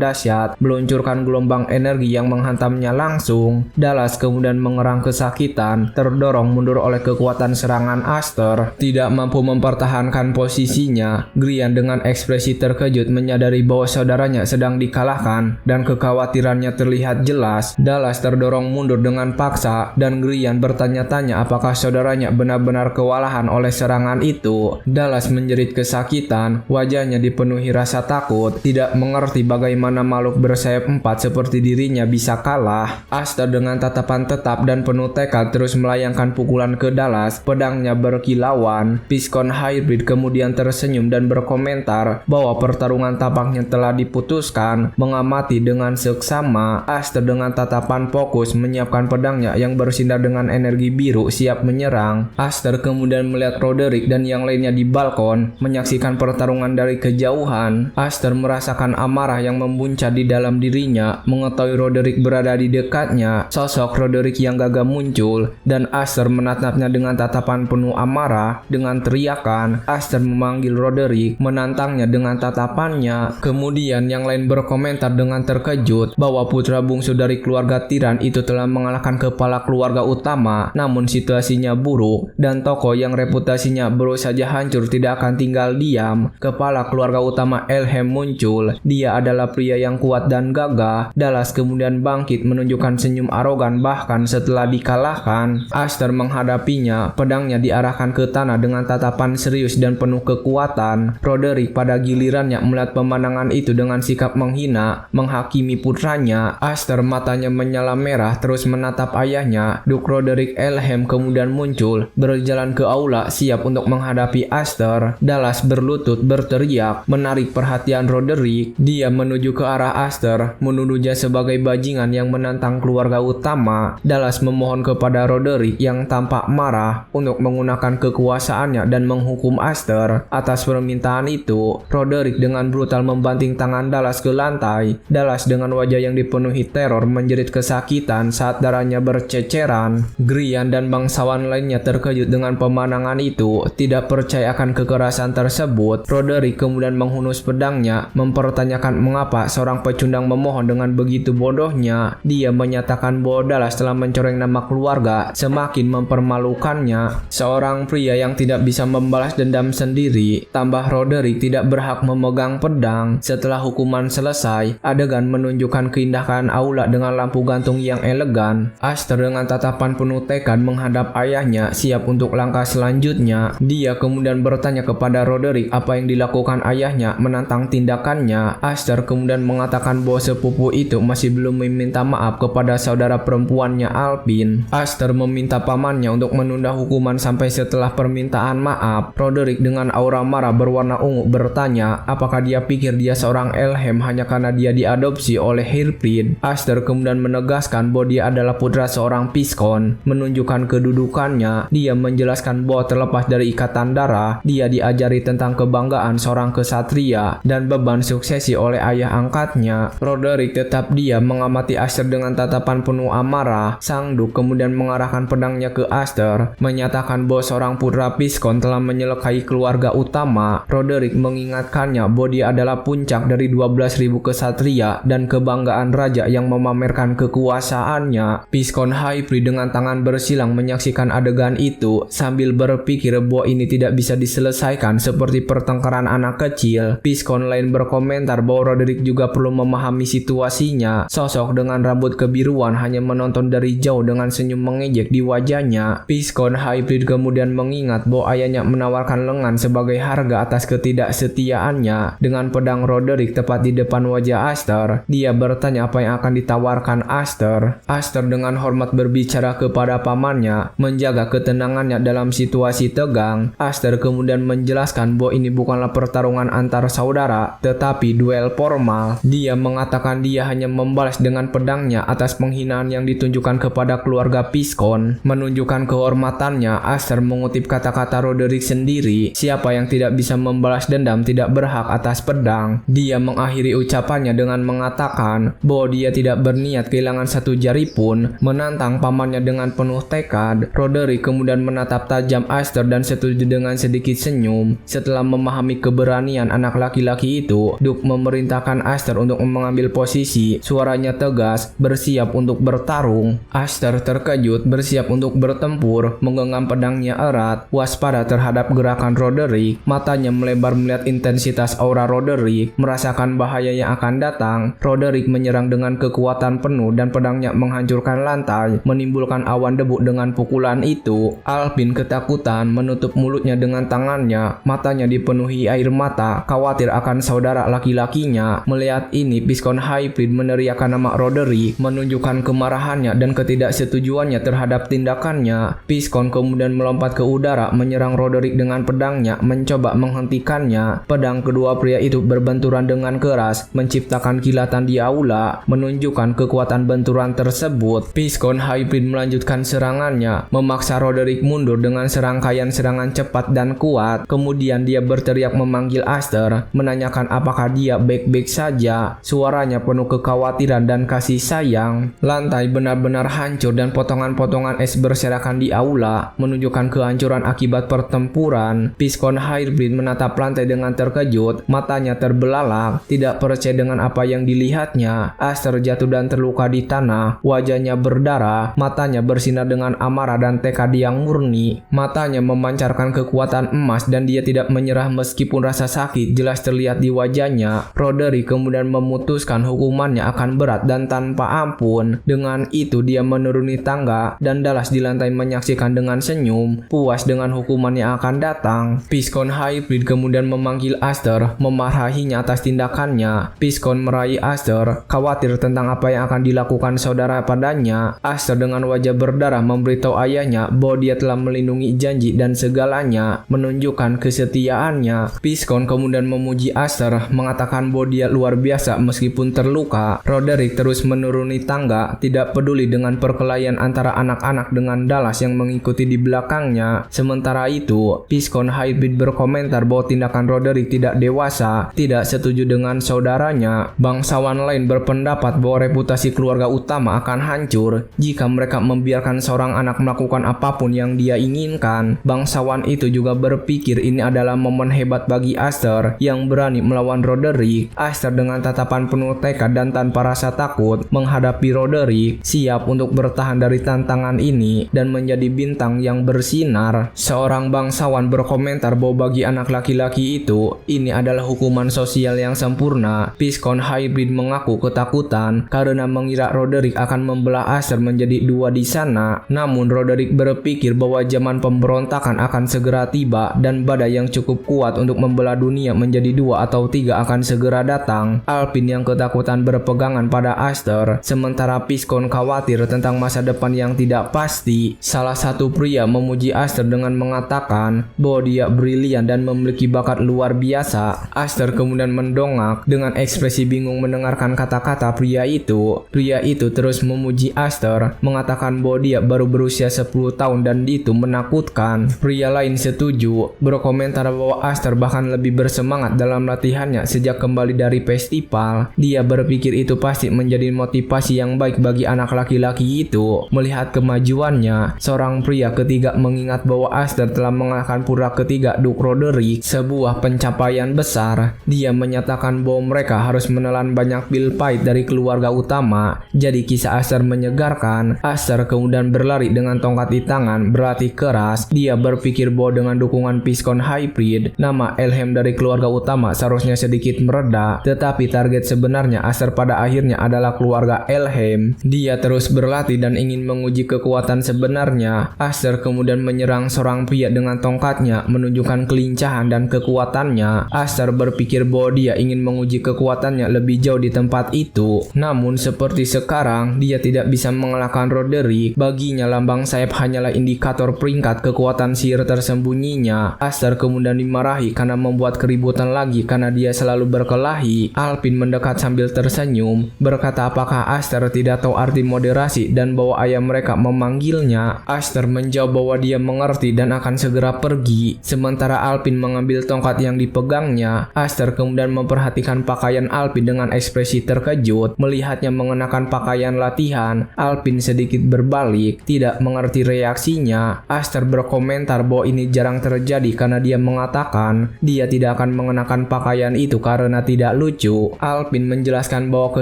dahsyat, meluncurkan gelombang energi yang menghantamnya langsung. Dallas kemudian mengerang kesakitan, terdorong mundur oleh kekuatan serangan Aster, tidak mampu mempertahankan posisinya. Grian dengan ekspresi terkejut menyadari bahwa saudaranya sedang dikalahkan dan kekhawatirannya terlihat jelas. Dallas terdorong mundur dengan paksa dan Grian bertanya-tanya apakah saudaranya benar-benar kewalahan oleh serangan itu. Dallas menjerit kesakitan, wajahnya dipenuhi rasa takut, tidak mengerti bagaimana makhluk bersayap 4 seperti dirinya bisa kalah. Aster dengan tatapan tetap dan penuh tekad terus melayangkan pukulan ke Dallas, pedangnya berkilauan. Piscon Hybrid kemudian tersenyum dan berkomentar bahwa pertarungan tampaknya telah diputuskan. Mengamati dengan seksama, Aster dengan tatapan fokus menyiapkan pedangnya yang bersinar dengan energi biru siap menyerang. Aster kemudian melihat Roderick dan yang lainnya di balkon, menyaksikan pertarungan dari kejauhan. Aster merasakan amarah yang membuncah di dalam dirinya, mengetahui Roderick berada di dekatnya. Sosok Roderick yang gagah muncul, dan Aster menatapnya dengan tatapan penuh amarah. Dengan teriakan, Aster memanggil Roderick, menantangnya dengan tatapannya. Kemudian yang lain berkomentar dengan terkejut bahwa putra bungsu dari keluarga tiran itu telah mengalahkan kepala keluarga utama. Namun situasinya buruk, dan tokoh yang reputasinya baru saja hancur tidak akan tinggal diam. Kepala keluarga utama Elhem muncul. Dia adalah pria yang kuat dan gagah. Dallas kemudian bangkit menunjukkan senyum arogan bahkan setelah dikalahkan. Aster menghadapinya, pedangnya diarahkan ke tanah dengan tatapan serius dan penuh kekuatan. Roderick pada gilirannya melihat pemandangan itu dengan sikap menghina, menghakimi putranya. Aster matanya menyala merah terus menatap ayahnya. Duke Roderick Elhem kemudian muncul, berjalan ke aula siap untuk menghadapi Aster. Dallas berlutut berteriak, menarik perhatian Roderick. Dia menuju ke arah Aster, menuduhnya sebagai bajingan yang menantang keluarga utama. Dallas memohon kepada Roderick yang tampak marah untuk menggunakan kekuasaannya dan menghukum Aster. Atas permintaan itu, Roderick dengan brutal membanting tangan Dallas ke lantai. Dallas dengan wajah yang dipenuhi teror menjerit kesakitan saat darahnya berceceran. Grian dan bangsawan lainnya terkejut dengan pemandangan itu, tidak percaya akan kekerasan tersebut. Roderick kemudian menghunus pedangnya, mempertanyakan mengapa seorang pecundang memohon dengan begitu bodohnya. Dia menyatakan bahwa Dallas telah mencoreng nama keluarga, semakin mempermalukannya. Seorang pria yang tidak bisa membalas dendam sendiri, tambah Roderick tidak berhak memegang pedang. Setelah hukuman selesai, adegan menunjukkan keindahan aula dengan lampu gantung yang elegan. Aster dengan tatapan penuh tekad menghadap ayahnya, siap untuk langkah selanjutnya. Dia kemudian bertanya kepada Roderick apa yang dilakukan ayahnya menantang tindakannya. Aster kemudian mengatakan bahwa sepupu itu masih belum meminta maaf kepada saudara perempuannya Alpin. Aster meminta pamannya untuk menunda hukuman sampai setelah permintaan maaf. Roderick dengan aura marah berwarna ungu bertanya apakah dia pikir dia seorang Elhem hanya karena dia diadopsi oleh Hybrid. Aster kemudian menegaskan bahwa dia adalah putra seorang Piscon. Menunjukkan kedudukannya, dia menjelaskan bahwa terlepas dari ikatan darah, dia diajari tentang kebanggaan seorang kesatria dan beban suksesi oleh ayah angkatnya, Roderick tetap diam mengamati Aster dengan tatapan penuh amarah. Sang Duk kemudian mengarahkan pedangnya ke Aster, menyatakan bahwa seorang putra Piscon telah menyelekai keluarga utama. Roderick mengingatkannya bahwa dia adalah puncak dari 12.000 kesatria dan kebanggaan raja yang memamerkan kekuasaannya. Piscon High Priest dengan tangan bersilang menyaksikan adegan itu sambil berpikir bahwa ini tidak bisa diselesaikan seperti pertengkaran anak kecil. Piscon lain berkomentar bahwa Roderick juga perlu memahami situasinya. Sosok dengan rambut kebiruan hanya menonton dari jauh dengan senyum mengejek di wajahnya. Piscon High Priest kemudian mengingat bahwa ayahnya menawarkan lengan sebagai harga atas ketidaksetiaannya. Dengan pedang Roderick tepat di depan wajah Aster, dia bertanya apa yang akan ditawarkan Aster. Aster dengan hormat berbicara kepada pamannya, menjaga ketenangannya dalam situasi tegang. Aster kemudian menjelaskan bahwa ini bukanlah pertarungan antar saudara, tetapi duel formal. Dia mengatakan dia hanya membalas dengan pedangnya atas penghinaan yang ditunjukkan kepada keluarga Piscon. Menunjukkan kehormatannya, Aster mengutip kata-kata Roderick sendiri, siapa yang tidak bisa membalas dendam tidak berhak atas pedang. Dia mengakhiri ucapannya dengan mengatakan bahwa dia tidak berniat kehilangan satu jari pun. Menantang pamannya dengan penuh tekad, Roderick kemudian menatap tajam Aster dan setuju dengan sedikit senyum. Setelah memahami keberanian anak laki-laki itu, Duk memerintahkan Aster untuk mengambil posisi. Suaranya tegas, bersiap untuk bertarung. Aster terkejut, bersiap untuk bertempur, menggenggam pedangnya erat, waspada terhadap gerakan Roderick. Matanya melebar melihat intensitas aura Roderick, merasakan bahaya yang akan datang. Roderick menyerang dengan kekuatan penuh dan pedangnya menghancurkan lantai, menimbulkan awan debu dengan pukulan itu. Alpin ketakutan menutup mulutnya dengan tangannya, matanya dipenuhi air mata, khawatir akan saudara laki-lakinya. Melihat ini, Piscon High Priest meneriakkan nama Roderick, menunjukkan kemarahannya dan ketidaksetujuannya terhadap tindakannya. Piscon kemudian melompat ke udara, menyerang Roderick dengan pedangnya, mencoba menghentikannya. Pedang kedua pria itu berbenturan dengan keras, menciptakan kilatan di aula, menunjukkan kekuatan benturan tersebut. Piscon High Priest melanjutkan serangannya, memaksa Roderick mundur dengan serangkaian serangan cepat dan kuat. Kemudian dia berteriak memanggil Aster, menanyakan apakah dia baik-baik saja. Suaranya penuh kekhawatiran dan kasih sayang. Lantai benar-benar hancur dan potongan-potongan es berserakan di aula, menunjukkan kehancuran akibat pertempuran. Piscon High Priest menatap lantai dengan terkejut, matanya terbelalak, tidak percaya dengan apa yang dilihatnya. Aster jatuh dan terluka di tanah, wajahnya berdarah, matanya bersinar dengan amarah dan tekad yang murni. Matanya memancarkan kekuatan emas dan dia tidak menyerah meskipun rasa sakit jelas terlihat di wajahnya. Roderick kemudian memutuskan hukumannya akan berat dan tanpa ampun. Dengan itu dia menuruni tangga dan Dallas di lantai menyaksikan dengan senyum, puas dengan hukuman yang akan datang. Piscon High Priest kemudian memanggil Aster, memarahinya atas tindakannya. Piscon meraih Aster, khawatir tentang apa yang akan dilakukan saudara padanya. Aster dengan wajah berdarah memberitahu ayahnya bahwa dia telah melindungi janji dan segalanya, menunjukkan kesetiaannya. Piscon kemudian memuji Aster, mengatakan bahwa dia luar biasa meskipun terluka. Roderick terus menuruni tangga, tidak peduli dengan perkelahian antara anak-anak dengan Dallas yang mengikuti di belakangnya. Sementara itu, Piscon High Priest berkomentar bahwa tindakan Roderick tidak dewasa, tidak setuju dengan saudaranya. Bangsawan lain berpendapat bahwa reputasi keluarga utama akan hancur jika mereka membiarkan seorang anak melakukan apapun yang dia inginkan. Bangsawan itu juga berpikir ini adalah momen hebat bagi Aster yang berani melawan Roderick. Aster dengan tatapan penuh tekad dan tanpa rasa takut menghadapi Roderick, siap untuk bertahan dari tantangan ini dan menjadi bintang yang bersinar. Seorang bangsawan berkomentar bahwa bagi anak laki-laki itu, ini adalah hukuman sosial yang sempurna. Piscon High Priest mengaku ketakutan karena mengira Roderick akan membelah Aster menjadi dua di sana. Namun Roderick berpikir bahwa zaman pemberontakan akan segera tiba dan badai yang cukup kuat untuk membelah dunia menjadi dua atau tiga akan segera datang. Alpin yang ketakutan berpegangan pada Aster, sementara Piscon khawatir tentang masa depan yang tidak pasti. Salah satu pria memuji Aster dengan mengatakan bahwa dia brilian dan memiliki bakat luar biasa. Aster kemudian mendongak dengan ekspresi bingung mendengarkan kata-kata pria itu. Pria itu terus memuji Aster, mengatakan bahwa dia baru berusia 10 tahun dan itu menakutkan. Pria lain setuju, berkomentar bahwa Aster bahkan lebih bersemangat dalam latihannya sejak kembali dari festival. Dia berpikir itu pasti menjadi motivasi yang baik bagi anak laki-laki itu. Melihat kemajuannya, seorang pria ketiga mengingat bahwa Aster telah mengalahkan putra ketiga Duke Roderick, sebuah pencapaian besar. Dia menyatakan bahwa mereka harus menelan banyak pil pahit dari keluarga utama. Jadi kisah Aster menyegarkan. Aster kemudian berlari dengan tongkat di tangan, berlatih keras. Dia berpikir bahwa dengan dukungan Piscon Hybrid, nama Elheim dari keluarga utama seharusnya sedikit mereda, tetapi target sebenarnya Aster pada akhirnya adalah keluarga Elheim. Dia terus berlatih dan ingin menguji kekuatan sebenarnya. Aster kemudian menyerang seorang pria dengan tongkatnya, menunjukkan kelincahan dan kekuatannya. Aster berpikir bahwa dia ingin menguji kekuatannya lebih jauh di tempat itu. Namun seperti sekarang, dia tidak bisa mengalahkan Roderick. Baginya lambang sayap hanyalah indikator peringkat kekuatan sihir tersembunyinya. Aster kemudian dimarahi karena membuat keributan lagi karena dia selalu berkelahi. Alpin mendekat sambil tersenyum, berkata apakah Aster tidak tahu arti moderasi dan bahwa ayah mereka memanggilnya. Aster menjawab bahwa dia mengerti dan akan segera pergi. Sementara Alpin mengambil tongkat yang dipegangnya. Aster kemudian memperhatikan pakaian Alpin dengan ekspresi terkejut. Melihatnya mengenakan pakaian latihan, Alpin sedikit berbalik, tidak mengerti reaksinya. Aster berkomentar bahwa ini jarang terjadi karena dia mengatakan dia tidak akan mengenakan pakaian itu karena tidak lucu. Alpin menjelaskan bahwa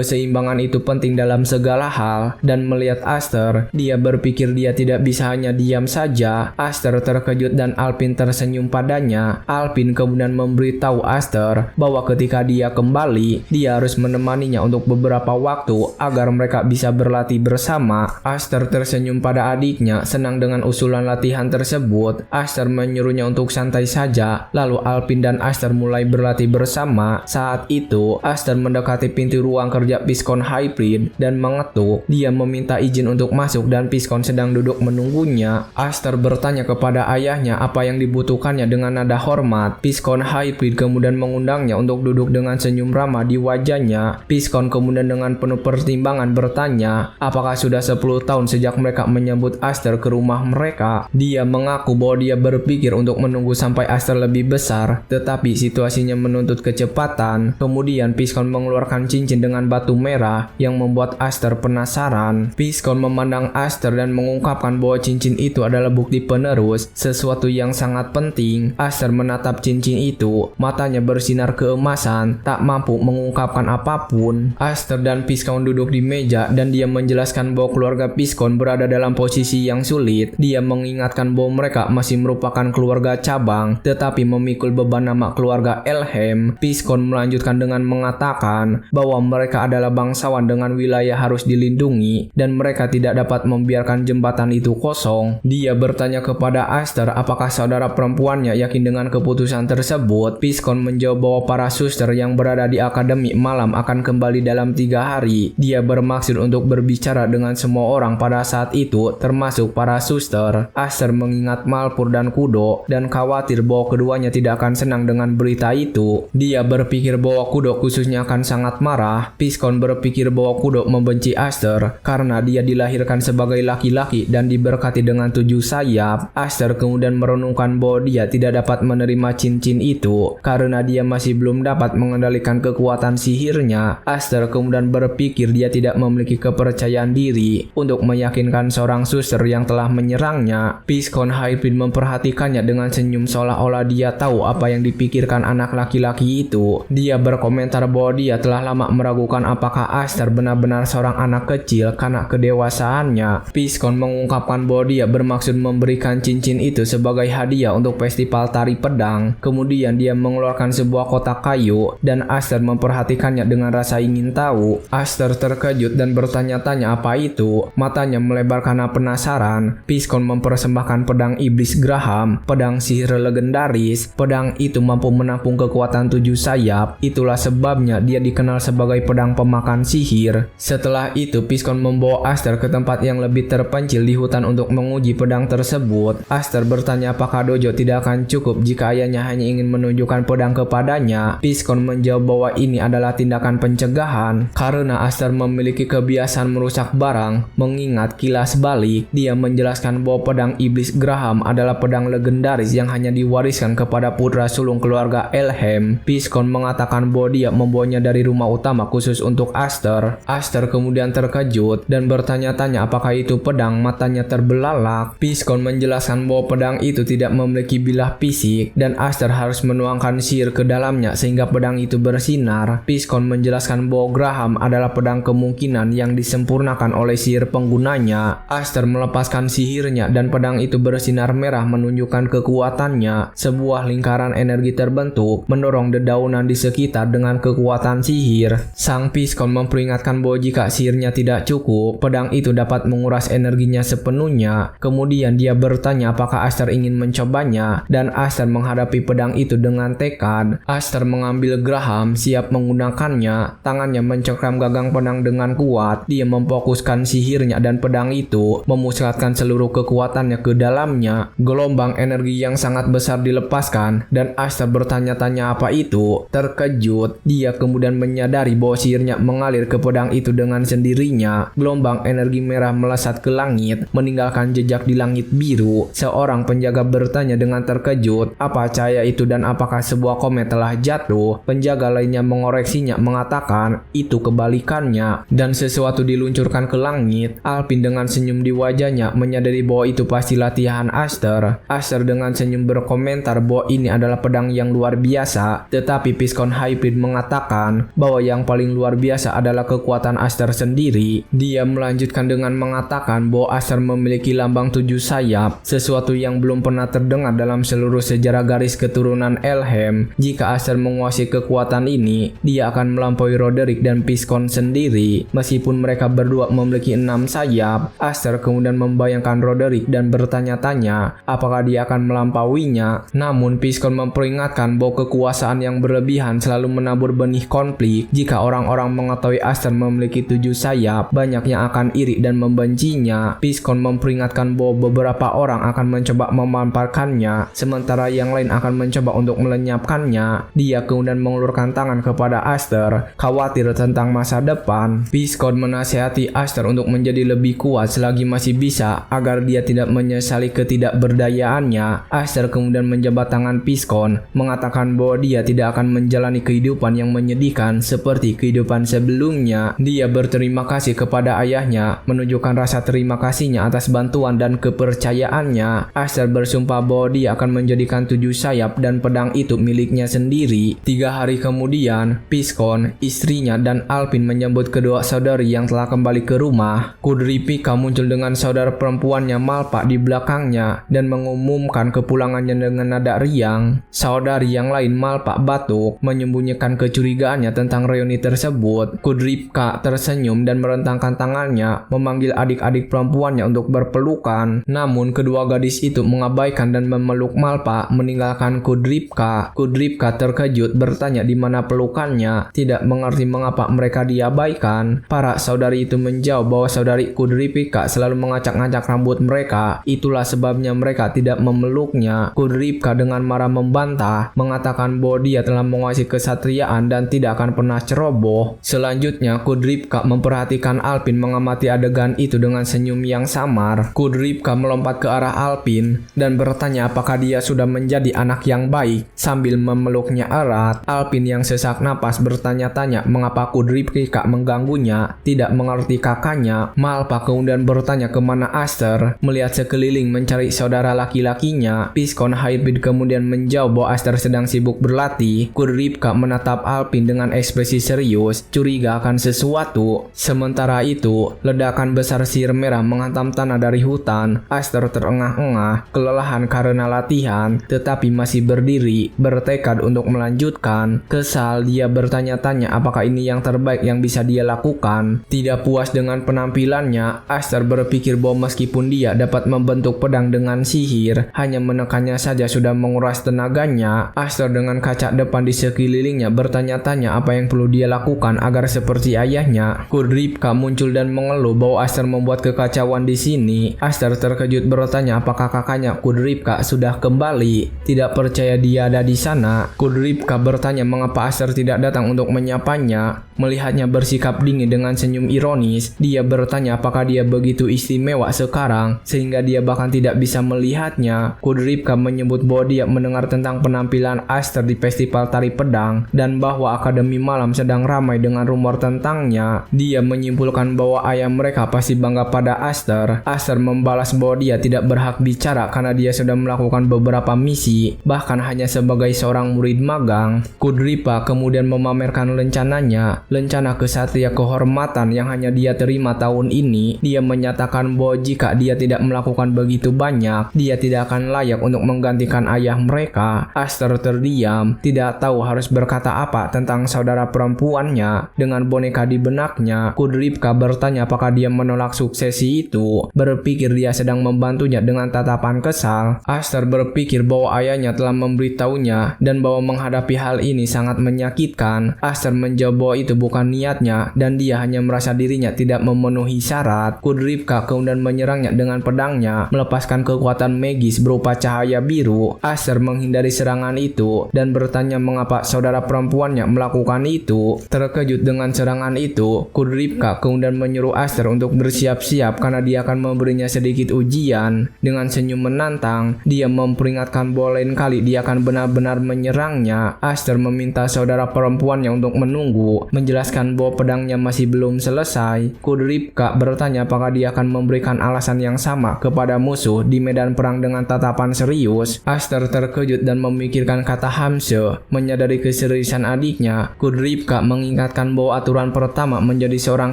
keseimbangan itu penting dalam segala hal, dan melihat Aster, dia berpikir dia tidak bisa hanya diam saja. Aster terkejut dan Alpin tersenyum padanya. Alpin kemudian memberitahu Aster bahwa ketika dia kembali, dia harus menemaninya untuk beberapa waktu agar mereka bisa berlatih bersama. Aster tersenyum pada adiknya, senang dengan usulan latihan tersebut. Aster menyuruhnya untuk santai saja, lalu Alpin dan Aster mulai berlatih bersama. Saat itu, Aster mendekati pintu ruang kerja Piscon Hybrid dan mengetuk. Dia meminta izin untuk masuk dan Piscon sedang duduk menunggunya. Aster bertanya kepada ayahnya apa yang dibutuhkannya dengan nada hormat. Piscon Hybrid kemudian mengundangnya untuk duduk dengan senyum ramah di wajahnya. Piscon kemudian dengan penuh pertimbangan bertanya, apakah sudah 10 tahun sejak mereka menyambut Aster ke rumah mereka. Dia mengaku bahwa dia berpikir untuk menunggu sampai Aster lebih besar, tetapi situasinya menuntut kecepatan. Kemudian Piscon mengeluarkan cincin dengan batu merah yang membuat Aster penasaran. Piscon memandang Aster dan mengungkapkan bahwa cincin itu adalah bukti penerus, sesuatu yang sangat penting. Aster menatap cincin itu, matanya bersinar keemasan, tak mampu mengungkapkan apapun. Aster dan Piscon duduk di meja dan dia menjelaskan bahwa keluarga Piscon berada dalam posisi yang sulit. Dia mengingatkan bahwa mereka masih merupakan keluarga cabang, tetapi memikul beban nama keluarga Elheim. Piscon melanjutkan dengan mengatakan bahwa mereka adalah bangsawan dengan wilayah harus dilindungi dan mereka tidak dapat membiarkan jembatan itu kosong. Dia bertanya kepada Aster apakah saudara perempuannya yakin dengan keputusan tersebut. Piscon menjawab bahwa para suster yang berada di akademi malam akan kembali dalam 3 hari. Dia bermaksud untuk berbicara dengan semua orang pada saat itu, termasuk para suster. Aster mengingat Malpur dan Kudo dan khawatir bahwa keduanya tidak akan senang dengan berita itu. Dia berpikir bahwa Kudo khususnya akan sangat marah. Piscon berpikir bahwa Kudo membenci Aster karena dia dilahirkan sebagai laki-laki dan diberkati dengan 7 sayap. Aster kemudian merenungkan bahwa dia tidak dapat menerima cincin itu karena dia masih belum dapat mengendalikan kekuatan sihirnya. Aster kemudian berpikir dia tidak memiliki kepercayaan diri untuk meyakinkan seorang suster yang telah menyerangnya. Piscon Hybrid memperhatikannya dengan senyum seolah-olah dia tahu apa yang dipikirkan anak laki-laki itu. Dia berkomentar bahwa dia telah lama meragukan apakah Aster benar-benar seorang anak kecil karena kedewasaannya. Piscon mengungkapkan bahwa dia bermaksud memberikan cincin itu sebagai hadiah untuk festival tari pedang. Kemudian dia mengeluarkan sebuah kotak kayu dan Aster memperhatikannya dengan rasa ingin tahu. Aster terkejut dan bertanya-tanya apa itu. Matanya melebar karena penasaran. Piscon mempersembahkan pedang iblis Graham, pedang sihir legendaris. Pedang itu mampu menampung kekuatan 7 sayap. Itulah sebabnya dia dikenal sebagai pedang pemakan sihir. Setelah itu Piscon membawa Aster ke tempat yang lebih terpencil di hutan untuk menguji pedang tersebut. Aster bertanya apakah Dojo tidak akan cukup jika ayahnya hanya ingin menunjukkan pedang kepadanya. Piscon menjawab bahwa ini adalah tindakan pencegahan karena Aster memiliki kebiasaan merusak barang. Mengingat kilas balik, dia menjelaskan bahwa pedang iblis Graham adalah pedang legendaris yang hanya diwariskan kepada putra sulung keluarga Elheim. Piscon mengatakan mengatakan bahwa dia membawanya dari rumah utama khusus untuk Aster. Aster kemudian terkejut dan bertanya-tanya apakah itu pedang, matanya terbelalak. Piskon menjelaskan bahwa pedang itu tidak memiliki bilah fisik dan Aster harus menuangkan sihir ke dalamnya sehingga pedang itu bersinar. Piskon menjelaskan bahwa Graham adalah pedang kemungkinan yang disempurnakan oleh sihir penggunanya. Aster melepaskan sihirnya dan pedang itu bersinar merah menunjukkan kekuatannya. Sebuah lingkaran energi terbentuk mendorong dedaunan di sekitar dengan kekuatan sihir. Sang Piskon memperingatkan bahwa jika sihirnya tidak cukup, pedang itu dapat menguras energinya sepenuhnya. Kemudian dia bertanya apakah Aster ingin mencobanya dan Aster menghadapi pedang itu dengan tekad. Aster mengambil Graham, siap menggunakannya. Tangannya mencengkram gagang pedang dengan kuat. Dia memfokuskan sihirnya dan pedang itu memusatkan seluruh kekuatannya ke dalamnya. Gelombang energi yang sangat besar dilepaskan dan Aster bertanya-tanya apa itu. Terkejut, dia kemudian menyadari bahwa sihirnya mengalir ke pedang itu dengan sendirinya. Gelombang energi merah melesat ke langit, meninggalkan jejak di langit biru. Seorang penjaga bertanya dengan terkejut, apa cahaya itu dan apakah sebuah komet telah jatuh? Penjaga lainnya mengoreksinya mengatakan, itu kebalikannya. Dan sesuatu diluncurkan ke langit. Alpin dengan senyum di wajahnya menyadari bahwa itu pasti latihan Aster. Aster dengan senyum berkomentar bahwa ini adalah pedang yang luar biasa. Tetapi Piskon Hybrid mengatakan bahwa yang paling luar biasa adalah kekuatan Aster sendiri. Dia melanjutkan dengan mengatakan bahwa Aster memiliki lambang 7 sayap, sesuatu yang belum pernah terdengar dalam seluruh sejarah garis keturunan Elhem. Jika Aster menguasai kekuatan ini, dia akan melampaui Roderick dan Piskon sendiri. Meskipun mereka berdua memiliki 6 sayap, Aster kemudian membayangkan Roderick dan bertanya-tanya apakah dia akan melampauinya. Namun Piskon memperingatkan bahwa kekuasaan yang berlebihan selalu menabur benih konflik. Jika orang-orang mengetahui Aster memiliki 7 sayap, banyak yang akan iri dan membencinya. Piskon memperingatkan bahwa beberapa orang akan mencoba memanfaatkannya, sementara yang lain akan mencoba untuk melenyapkannya. Dia kemudian mengulurkan tangan kepada Aster, khawatir tentang masa depan. Piskon menasihati Aster untuk menjadi lebih kuat selagi masih bisa, agar dia tidak menyesali ketidakberdayaannya. Aster kemudian menjabat tangan Piskon, mengatakan bahwa dia tidak akan menjalani kehidupan yang menyedihkan seperti kehidupan sebelumnya. Dia berterima kasih kepada ayahnya, menunjukkan rasa terima kasihnya atas bantuan dan kepercayaannya. Aster bersumpah bahwa dia akan menjadikan 7 sayap dan pedang itu miliknya sendiri. 3 hari kemudian, Piskon, istrinya dan Alpin menyambut kedua saudari yang telah kembali ke rumah. Kudripika muncul dengan saudara perempuannya Malpa di belakangnya dan mengumumkan kepulangannya dengan nada riang. Saudari yang lain Malpa batuk, menyembunyikan kecurigaannya tentang reuni tersebut. Kudripka tersenyum dan merentangkan tangannya, memanggil adik-adik perempuannya untuk berpelukan. Namun kedua gadis itu mengabaikan dan memeluk Malpa, meninggalkan Kudripka. Kudripka terkejut bertanya di mana pelukannya, tidak mengerti mengapa mereka diabaikan. Para saudari itu menjawab bahwa saudari Kudripka selalu mengacak-ngacak rambut mereka, itulah sebabnya mereka tidak memeluknya. Kudripka dengan marah membantah, mengatakan bahwa dia telah menguasai kesatriaan dan tidak akan pernah ceroboh. Selanjutnya Kudripka memperhatikan Alpin mengamati adegan itu dengan senyum yang samar. Kudripka melompat ke arah Alpin dan bertanya apakah dia sudah menjadi anak yang baik. Sambil memeluknya erat, Alpin yang sesak napas bertanya-tanya mengapa Kudripka mengganggunya. Tidak mengerti kakaknya, Malpa kemudian bertanya kemana Aster. Melihat sekeliling mencari saudara laki-lakinya, Piskon Hybrid kemudian menjawab bahwa Aster sedang sibuk berlatih. Kudripka menatap Alpin dengan ekspresi serius, curiga akan sesuatu. Sementara itu, ledakan besar sihir merah menghantam tanah dari hutan. Aster terengah-engah, kelelahan karena latihan, tetapi masih berdiri, bertekad untuk melanjutkan. Kesal, dia bertanya-tanya apakah ini yang terbaik yang bisa dia lakukan. Tidak puas dengan penampilannya, Aster berpikir bahwa meskipun dia dapat membentuk pedang dengan sihir, hanya menekannya saja sudah menguras tenaganya. Aster dengan kaca depan di sekelilingnya bertanya-tanya apa yang perlu dia lakukan agar seperti ayahnya. Kudripka muncul dan mengeluh bahwa Aster membuat kekacauan di sini. Aster terkejut bertanya apakah kakaknya Kudripka sudah kembali. Tidak percaya dia ada di sana, Kudripka bertanya mengapa Aster tidak datang untuk menyapanya. Melihatnya bersikap dingin dengan senyum ironis, dia bertanya apakah dia begitu istimewa sekarang sehingga dia bahkan tidak bisa melihatnya. Kudripka menyebut bahwa dia mendengar tentang penampilan Aster di festival tari pedang dan bahwa Akademi Malam sedang ramai dengan rumor tentangnya. Dia menyimpulkan bahwa ayah mereka pasti bangga pada Aster. Aster membalas bahwa dia tidak berhak bicara karena dia sudah melakukan beberapa misi, bahkan hanya sebagai seorang murid magang. Kudripa kemudian memamerkan rencananya, rencana kesatria kehormatan yang hanya dia terima tahun ini. Dia menyatakan bahwa jika dia tidak melakukan begitu banyak, dia tidak akan layak untuk menggantikan ayah mereka. Aster terdiam, tidak tahu harus berkata apa tentang saudara perempuannya. Dengan boneka di benaknya, Kudripka bertanya apakah dia menolak suksesi itu. Berpikir dia sedang membantunya dengan tatapan kesal. Aster berpikir bahwa ayahnya telah memberitahunya dan bahwa menghadapi hal ini sangat menyakitkan. Aster menjawab bahwa itu bukan niatnya dan dia hanya merasa dirinya tidak memenuhi syarat. Kudripka kemudian menyerangnya dengan pedangnya, melepaskan kekuatan magis berupa cahaya biru. Aster menghindari serangan itu dan bertanya mengapa saudara perempuannya melakukan itu. Terkejut dengan serangan itu, Kudripka kemudian menyuruh Aster untuk bersiap-siap karena dia akan memberinya sedikit ujian. Dengan senyum menantang, dia memperingatkan bahwa lain kali dia akan benar-benar menyerangnya. Aster meminta saudara perempuannya untuk menunggu, menjelaskan bahwa pedangnya masih belum selesai. Kudripka bertanya apakah dia akan memberikan alasan yang sama kepada musuh di medan perang dengan tatapan serius. Aster terkejut dan memikirkan kata Hamse. Menyadari keseriusan adiknya, Kudripka mengingatkan bahwa aturan pertama menjadi seorang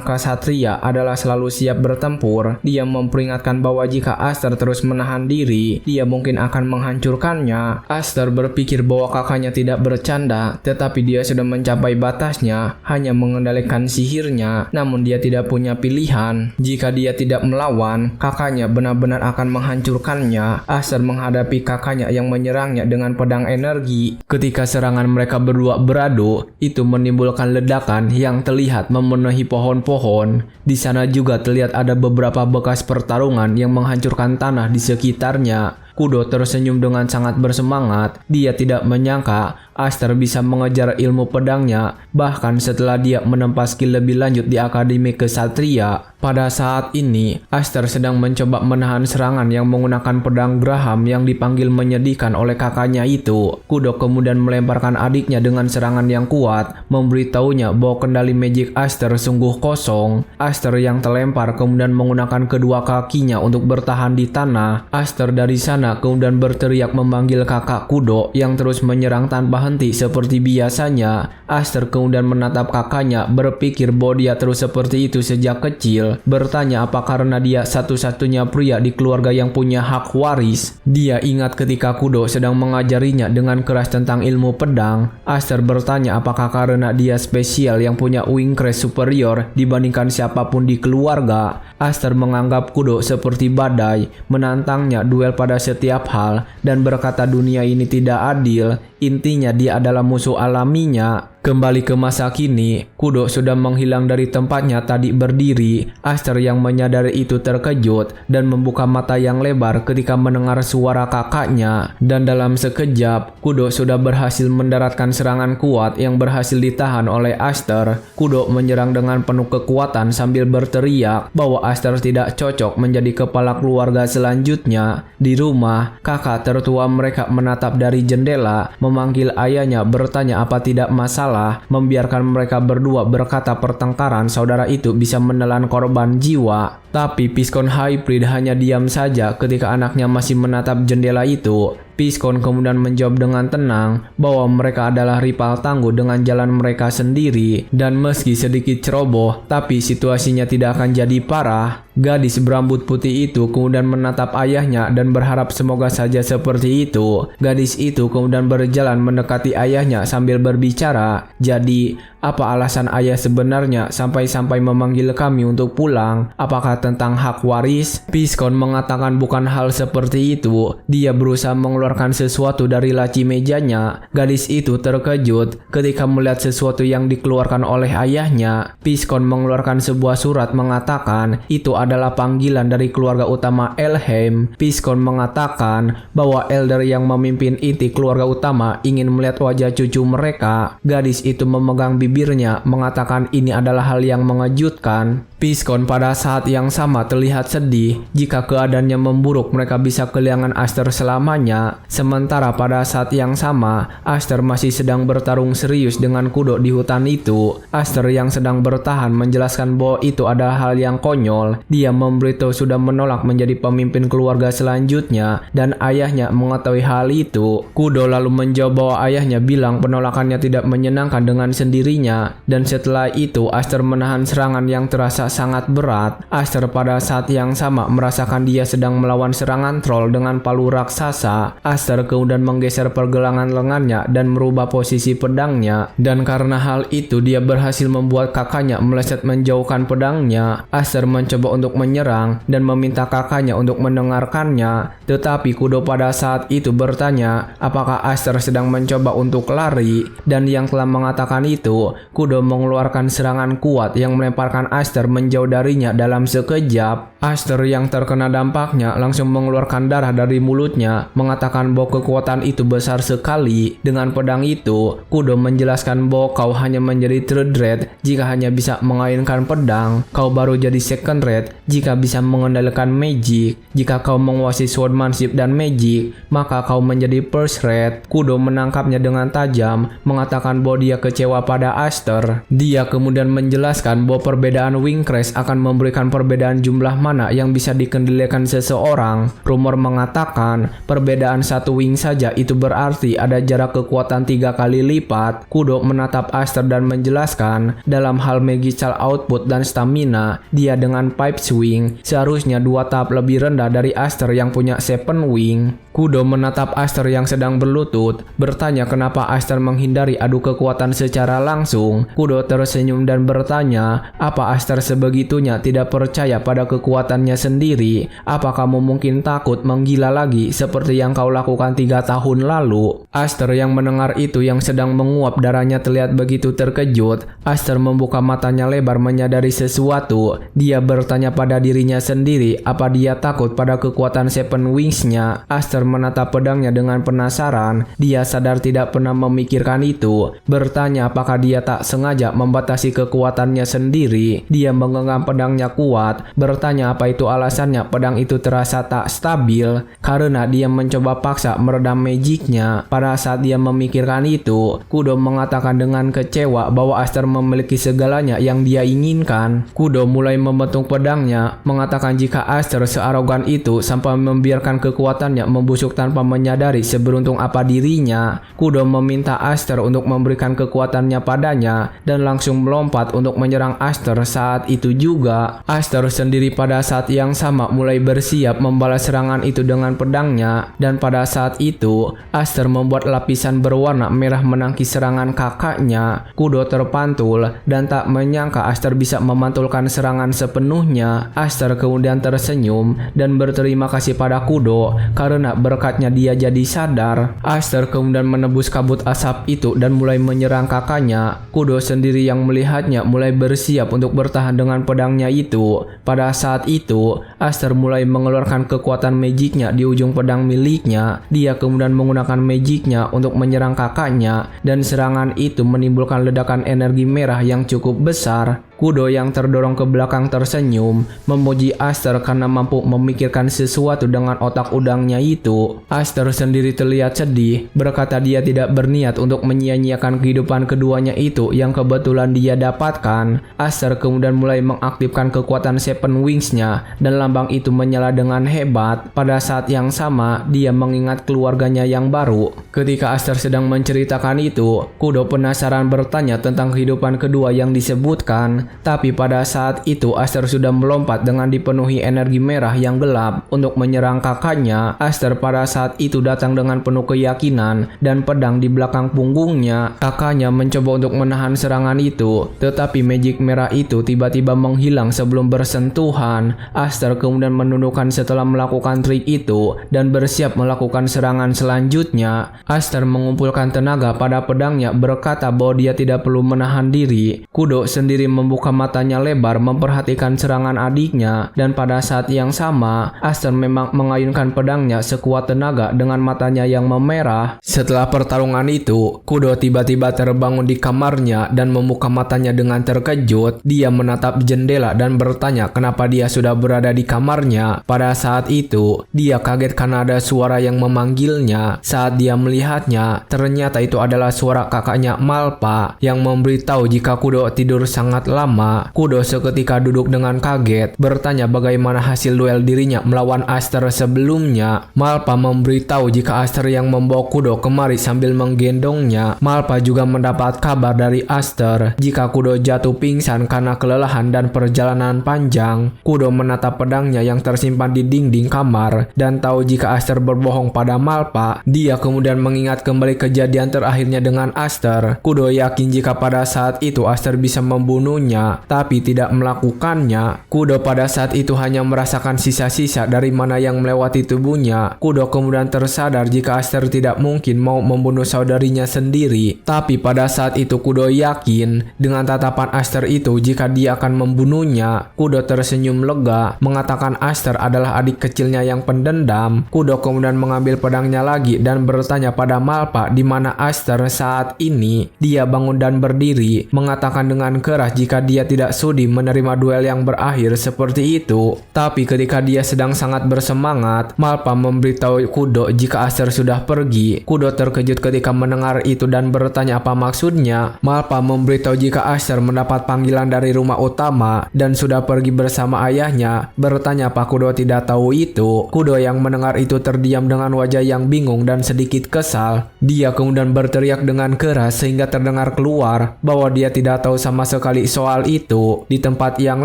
ksatria adalah selalu siap bertempur. Dia memperingatkan bahwa jika Aster terus menahan diri, dia mungkin akan menghancurkannya. Aster berpikir bahwa kakaknya tidak bercanda, tetapi dia sudah mencapai batasnya, hanya mengendalikan sihirnya. Namun dia tidak punya pilihan. Jika dia tidak melawan, kakaknya benar-benar akan menghancurkannya. Aster menghadapi kakaknya yang menyerangnya dengan pedang energi. Ketika serangan mereka berdua beradu, itu menimbulkan ledakan yang terlihat memenuhi pohon-pohon. Di sana juga terlihat ada beberapa bekas pertarungan yang menghancurkan tanah di sekitarnya. Kudo tersenyum dengan sangat bersemangat. Dia tidak menyangka Aster bisa mengejar ilmu pedangnya, bahkan setelah dia menempa skill lebih lanjut di Akademi Kesatria. Pada saat ini, Aster sedang mencoba menahan serangan yang menggunakan pedang Graham yang dipanggil menyedihkan oleh kakaknya itu. Kudo kemudian melemparkan adiknya dengan serangan yang kuat, memberitahunya bahwa kendali magic Aster sungguh kosong. Aster yang terlempar kemudian menggunakan kedua kakinya untuk bertahan di tanah. Aster dari sana kemudian berteriak memanggil kakak Kudo yang terus menyerang tanpa henti seperti biasanya. Aster kemudian menatap kakaknya, berpikir bahwa dia terus seperti itu sejak kecil. Bertanya apa karena dia satu-satunya pria di keluarga yang punya hak waris. Dia ingat ketika Kudo sedang mengajarinya dengan keras tentang ilmu pedang. Aster bertanya apakah karena dia spesial yang punya wing crest superior dibandingkan siapapun di keluarga. Aster menganggap Kudo seperti badai, menantangnya duel pada setiap hal, dan berkata dunia ini tidak adil. Intinya dia adalah musuh alaminya. Kembali ke masa kini, Kudo sudah menghilang dari tempatnya tadi berdiri. Aster yang menyadari itu terkejut dan membuka mata yang lebar ketika mendengar suara kakaknya. Dan dalam sekejap, Kudo sudah berhasil mendaratkan serangan kuat yang berhasil ditahan oleh Aster. Kudo menyerang dengan penuh kekuatan sambil berteriak bahwa Aster tidak cocok menjadi kepala keluarga selanjutnya. Di rumah, kakak tertua mereka menatap dari jendela, memanggil ayahnya bertanya apa tidak masalah membiarkan mereka berdua berkata pertengkaran saudara itu bisa menelan korban jiwa. Tapi Piskon Hybrid hanya diam saja ketika anaknya masih menatap jendela itu. Piskon kemudian menjawab dengan tenang bahwa mereka adalah rival tangguh dengan jalan mereka sendiri, dan meski sedikit ceroboh, tapi situasinya tidak akan jadi parah. Gadis berambut putih itu kemudian menatap ayahnya dan berharap semoga saja seperti itu. Gadis itu kemudian berjalan mendekati ayahnya sambil berbicara, "Jadi, apa alasan ayah sebenarnya sampai-sampai memanggil kami untuk pulang? Apakah tentang hak waris?" Piskon mengatakan bukan hal seperti itu. Dia berusaha mengeluarkan sesuatu dari laci mejanya. Gadis itu terkejut ketika melihat sesuatu yang dikeluarkan oleh ayahnya. Piskon mengeluarkan sebuah surat mengatakan itu adalah panggilan dari keluarga utama Elheim. Piskon mengatakan bahwa elder yang memimpin inti keluarga utama ingin melihat wajah cucu mereka. Gadis itu memegang bibirnya, mengatakan ini adalah hal yang mengejutkan. Piskon pada saat yang sama terlihat sedih. Jika keadaannya memburuk, mereka bisa kehilangan Aster selamanya. pedangnya. Sementara pada saat yang sama, Aster masih sedang bertarung serius dengan Kudo di hutan itu. Aster yang sedang bertahan menjelaskan bahwa itu adalah hal yang konyol. Dia memberitahu sudah menolak menjadi pemimpin keluarga selanjutnya dan ayahnya mengetahui hal itu. Kudo lalu menjawab bahwa ayahnya bilang penolakannya tidak menyenangkan dengan sendirinya, dan setelah itu Aster menahan serangan yang terasa sangat berat. Aster pada saat yang sama merasakan dia sedang melawan serangan troll dengan palu raksasa. Aster kemudian menggeser pergelangan lengannya dan merubah posisi pedangnya, dan karena hal itu dia berhasil membuat kakaknya meleset menjauhkan pedangnya. Aster mencoba untuk menyerang dan meminta kakaknya untuk mendengarkannya, tetapi Kudo pada saat itu bertanya apakah Aster sedang mencoba untuk lari, dan yang telah mengatakan itu, Kudo mengeluarkan serangan kuat yang melemparkan Aster menjauh darinya dalam sekejap. Aster yang terkena dampaknya langsung mengeluarkan darah dari mulutnya, mengatakan bahwa kekuatan itu besar sekali. Dengan pedang itu, Kudo menjelaskan bahwa kau hanya menjadi third rate jika hanya bisa mengainkan pedang. Kau baru jadi second rate jika bisa mengendalikan magic. Jika kau menguasai swordmanship dan magic, maka kau menjadi first rate. Kudo menangkapnya dengan tajam, mengatakan bahwa dia kecewa pada Aster. Dia kemudian menjelaskan bahwa perbedaan wing crash akan memberikan perbedaan jumlah mana yang bisa dikendalikan seseorang. Rumor mengatakan perbedaan satu wing saja itu berarti ada jarak kekuatan 3 kali lipat. Kudo menatap Aster dan menjelaskan dalam hal magical output dan stamina, dia dengan pipe swing seharusnya 2 tahap lebih rendah dari Aster yang punya 7 wing. Kudo menatap Aster yang sedang berlutut, bertanya kenapa Aster menghindari adu kekuatan secara langsung. Kudo tersenyum dan bertanya, apa Aster sebegitunya tidak percaya pada kekuatannya sendiri? Apa kamu mungkin takut menggila lagi seperti yang kau lakukan 3 tahun lalu? Aster yang mendengar itu yang sedang menguap darahnya terlihat begitu terkejut. Aster membuka matanya lebar menyadari sesuatu. Dia bertanya pada dirinya sendiri apa dia takut pada kekuatan Seven Wings-nya. Aster menatap pedangnya dengan penasaran. Dia sadar tidak pernah memikirkan itu. Bertanya apakah dia tak sengaja membatasi kekuatannya sendiri. Dia menggenggam pedangnya kuat. Bertanya apa itu alasannya pedang itu terasa tak stabil. Karena dia mencoba paksa meredam magicnya. Pada saat dia memikirkan itu, Kudo mengatakan dengan kecewa bahwa Aster memiliki segalanya yang dia inginkan. Kudo mulai membentuk pedangnya, mengatakan jika Aster searogan itu sampai membiarkan kekuatannya membusuk tanpa menyadari seberuntung apa dirinya. Kudo meminta Aster untuk memberikan kekuatannya padanya dan langsung melompat untuk menyerang Aster saat itu juga. Aster sendiri pada saat yang sama mulai bersiap membalas serangan itu dengan pedangnya, dan pada saat itu Aster membuat lapisan berwarna merah menangkis serangan kakaknya. Kudo terpantul dan tak menyangka Aster bisa memantulkan serangan sepenuhnya. Aster kemudian tersenyum dan berterima kasih pada Kudo karena berkatnya dia jadi sadar. Aster kemudian menebus kabut asap itu dan mulai menyerang kakaknya. Kudo sendiri yang melihatnya mulai bersiap untuk bertahan dengan pedangnya itu. Pada saat itu, Aster mulai mengeluarkan kekuatan magicnya di ujung pedang miliknya. Dia kemudian menggunakan magicnya untuk menyerang kakaknya, dan serangan itu menimbulkan ledakan energi merah yang cukup besar. Kudo yang terdorong ke belakang tersenyum, memuji Aster karena mampu memikirkan sesuatu dengan otak udangnya itu. Aster sendiri terlihat sedih, berkata dia tidak berniat untuk menyia-nyiakan kehidupan keduanya itu yang kebetulan dia dapatkan. Aster kemudian mulai mengaktifkan kekuatan Seven Wings-nya, dan lambang itu menyala dengan hebat. Pada saat yang sama, dia mengingat keluarganya yang baru. Ketika Aster sedang menceritakan itu, Kudo penasaran bertanya tentang kehidupan kedua yang disebutkan. Tapi pada saat itu Aster sudah melompat dengan dipenuhi energi merah yang gelap untuk menyerang kakaknya. Aster pada saat itu datang dengan penuh keyakinan dan pedang di belakang punggungnya. Kakaknya mencoba untuk menahan serangan itu, tetapi magic merah itu tiba-tiba menghilang sebelum bersentuhan. Aster kemudian menundukkan setelah melakukan trik itu dan bersiap melakukan serangan selanjutnya. Aster mengumpulkan tenaga pada pedangnya, berkata bahwa dia tidak perlu menahan diri. Kudo sendiri membuka membuka matanya lebar memperhatikan serangan adiknya, dan pada saat yang sama, Aster memang mengayunkan pedangnya sekuat tenaga dengan matanya yang memerah. Setelah pertarungan itu, Kudo tiba-tiba terbangun di kamarnya dan membuka matanya dengan terkejut. Dia menatap jendela dan bertanya kenapa dia sudah berada di kamarnya. Pada saat itu, dia kaget karena ada suara yang memanggilnya. Saat dia melihatnya, ternyata itu adalah suara kakaknya Malpa yang memberitahu jika Kudo tidur sangat lama. Kudo seketika duduk dengan kaget, bertanya bagaimana hasil duel dirinya melawan Aster sebelumnya. Malpa memberitahu jika Aster yang membawa Kudo kemari sambil menggendongnya. Malpa juga mendapat kabar dari Aster jika Kudo jatuh pingsan karena kelelahan dan perjalanan panjang. Kudo menatap pedangnya yang tersimpan di dinding kamar dan tahu jika Aster berbohong pada Malpa. Dia kemudian mengingat kembali kejadian terakhirnya dengan Aster. Kudo yakin jika pada saat itu Aster bisa membunuhnya, tapi tidak melakukannya. Kudo pada saat itu hanya merasakan sisa-sisa dari mana yang melewati tubuhnya. Kudo kemudian tersadar jika Aster tidak mungkin mau membunuh saudarinya sendiri. Tapi pada saat itu Kudo yakin dengan tatapan Aster itu jika dia akan membunuhnya. Kudo tersenyum lega, mengatakan Aster adalah adik kecilnya yang pendendam. Kudo kemudian mengambil pedangnya lagi dan bertanya pada Malpa di mana Aster saat ini. Dia bangun dan berdiri, mengatakan dengan keras jika dia tidak sudi menerima duel yang berakhir seperti itu. Tapi ketika dia sedang sangat bersemangat, Malpa memberitahu Kudo jika Aster sudah pergi. Kudo terkejut ketika mendengar itu dan bertanya apa maksudnya. Malpa memberitahu jika Aster mendapat panggilan dari rumah utama dan sudah pergi bersama ayahnya. Bertanya apa Kudo tidak tahu itu. Kudo yang mendengar itu terdiam dengan wajah yang bingung dan sedikit kesal. Dia kemudian berteriak dengan keras sehingga terdengar keluar bahwa dia tidak tahu sama sekali soal itu. Di tempat yang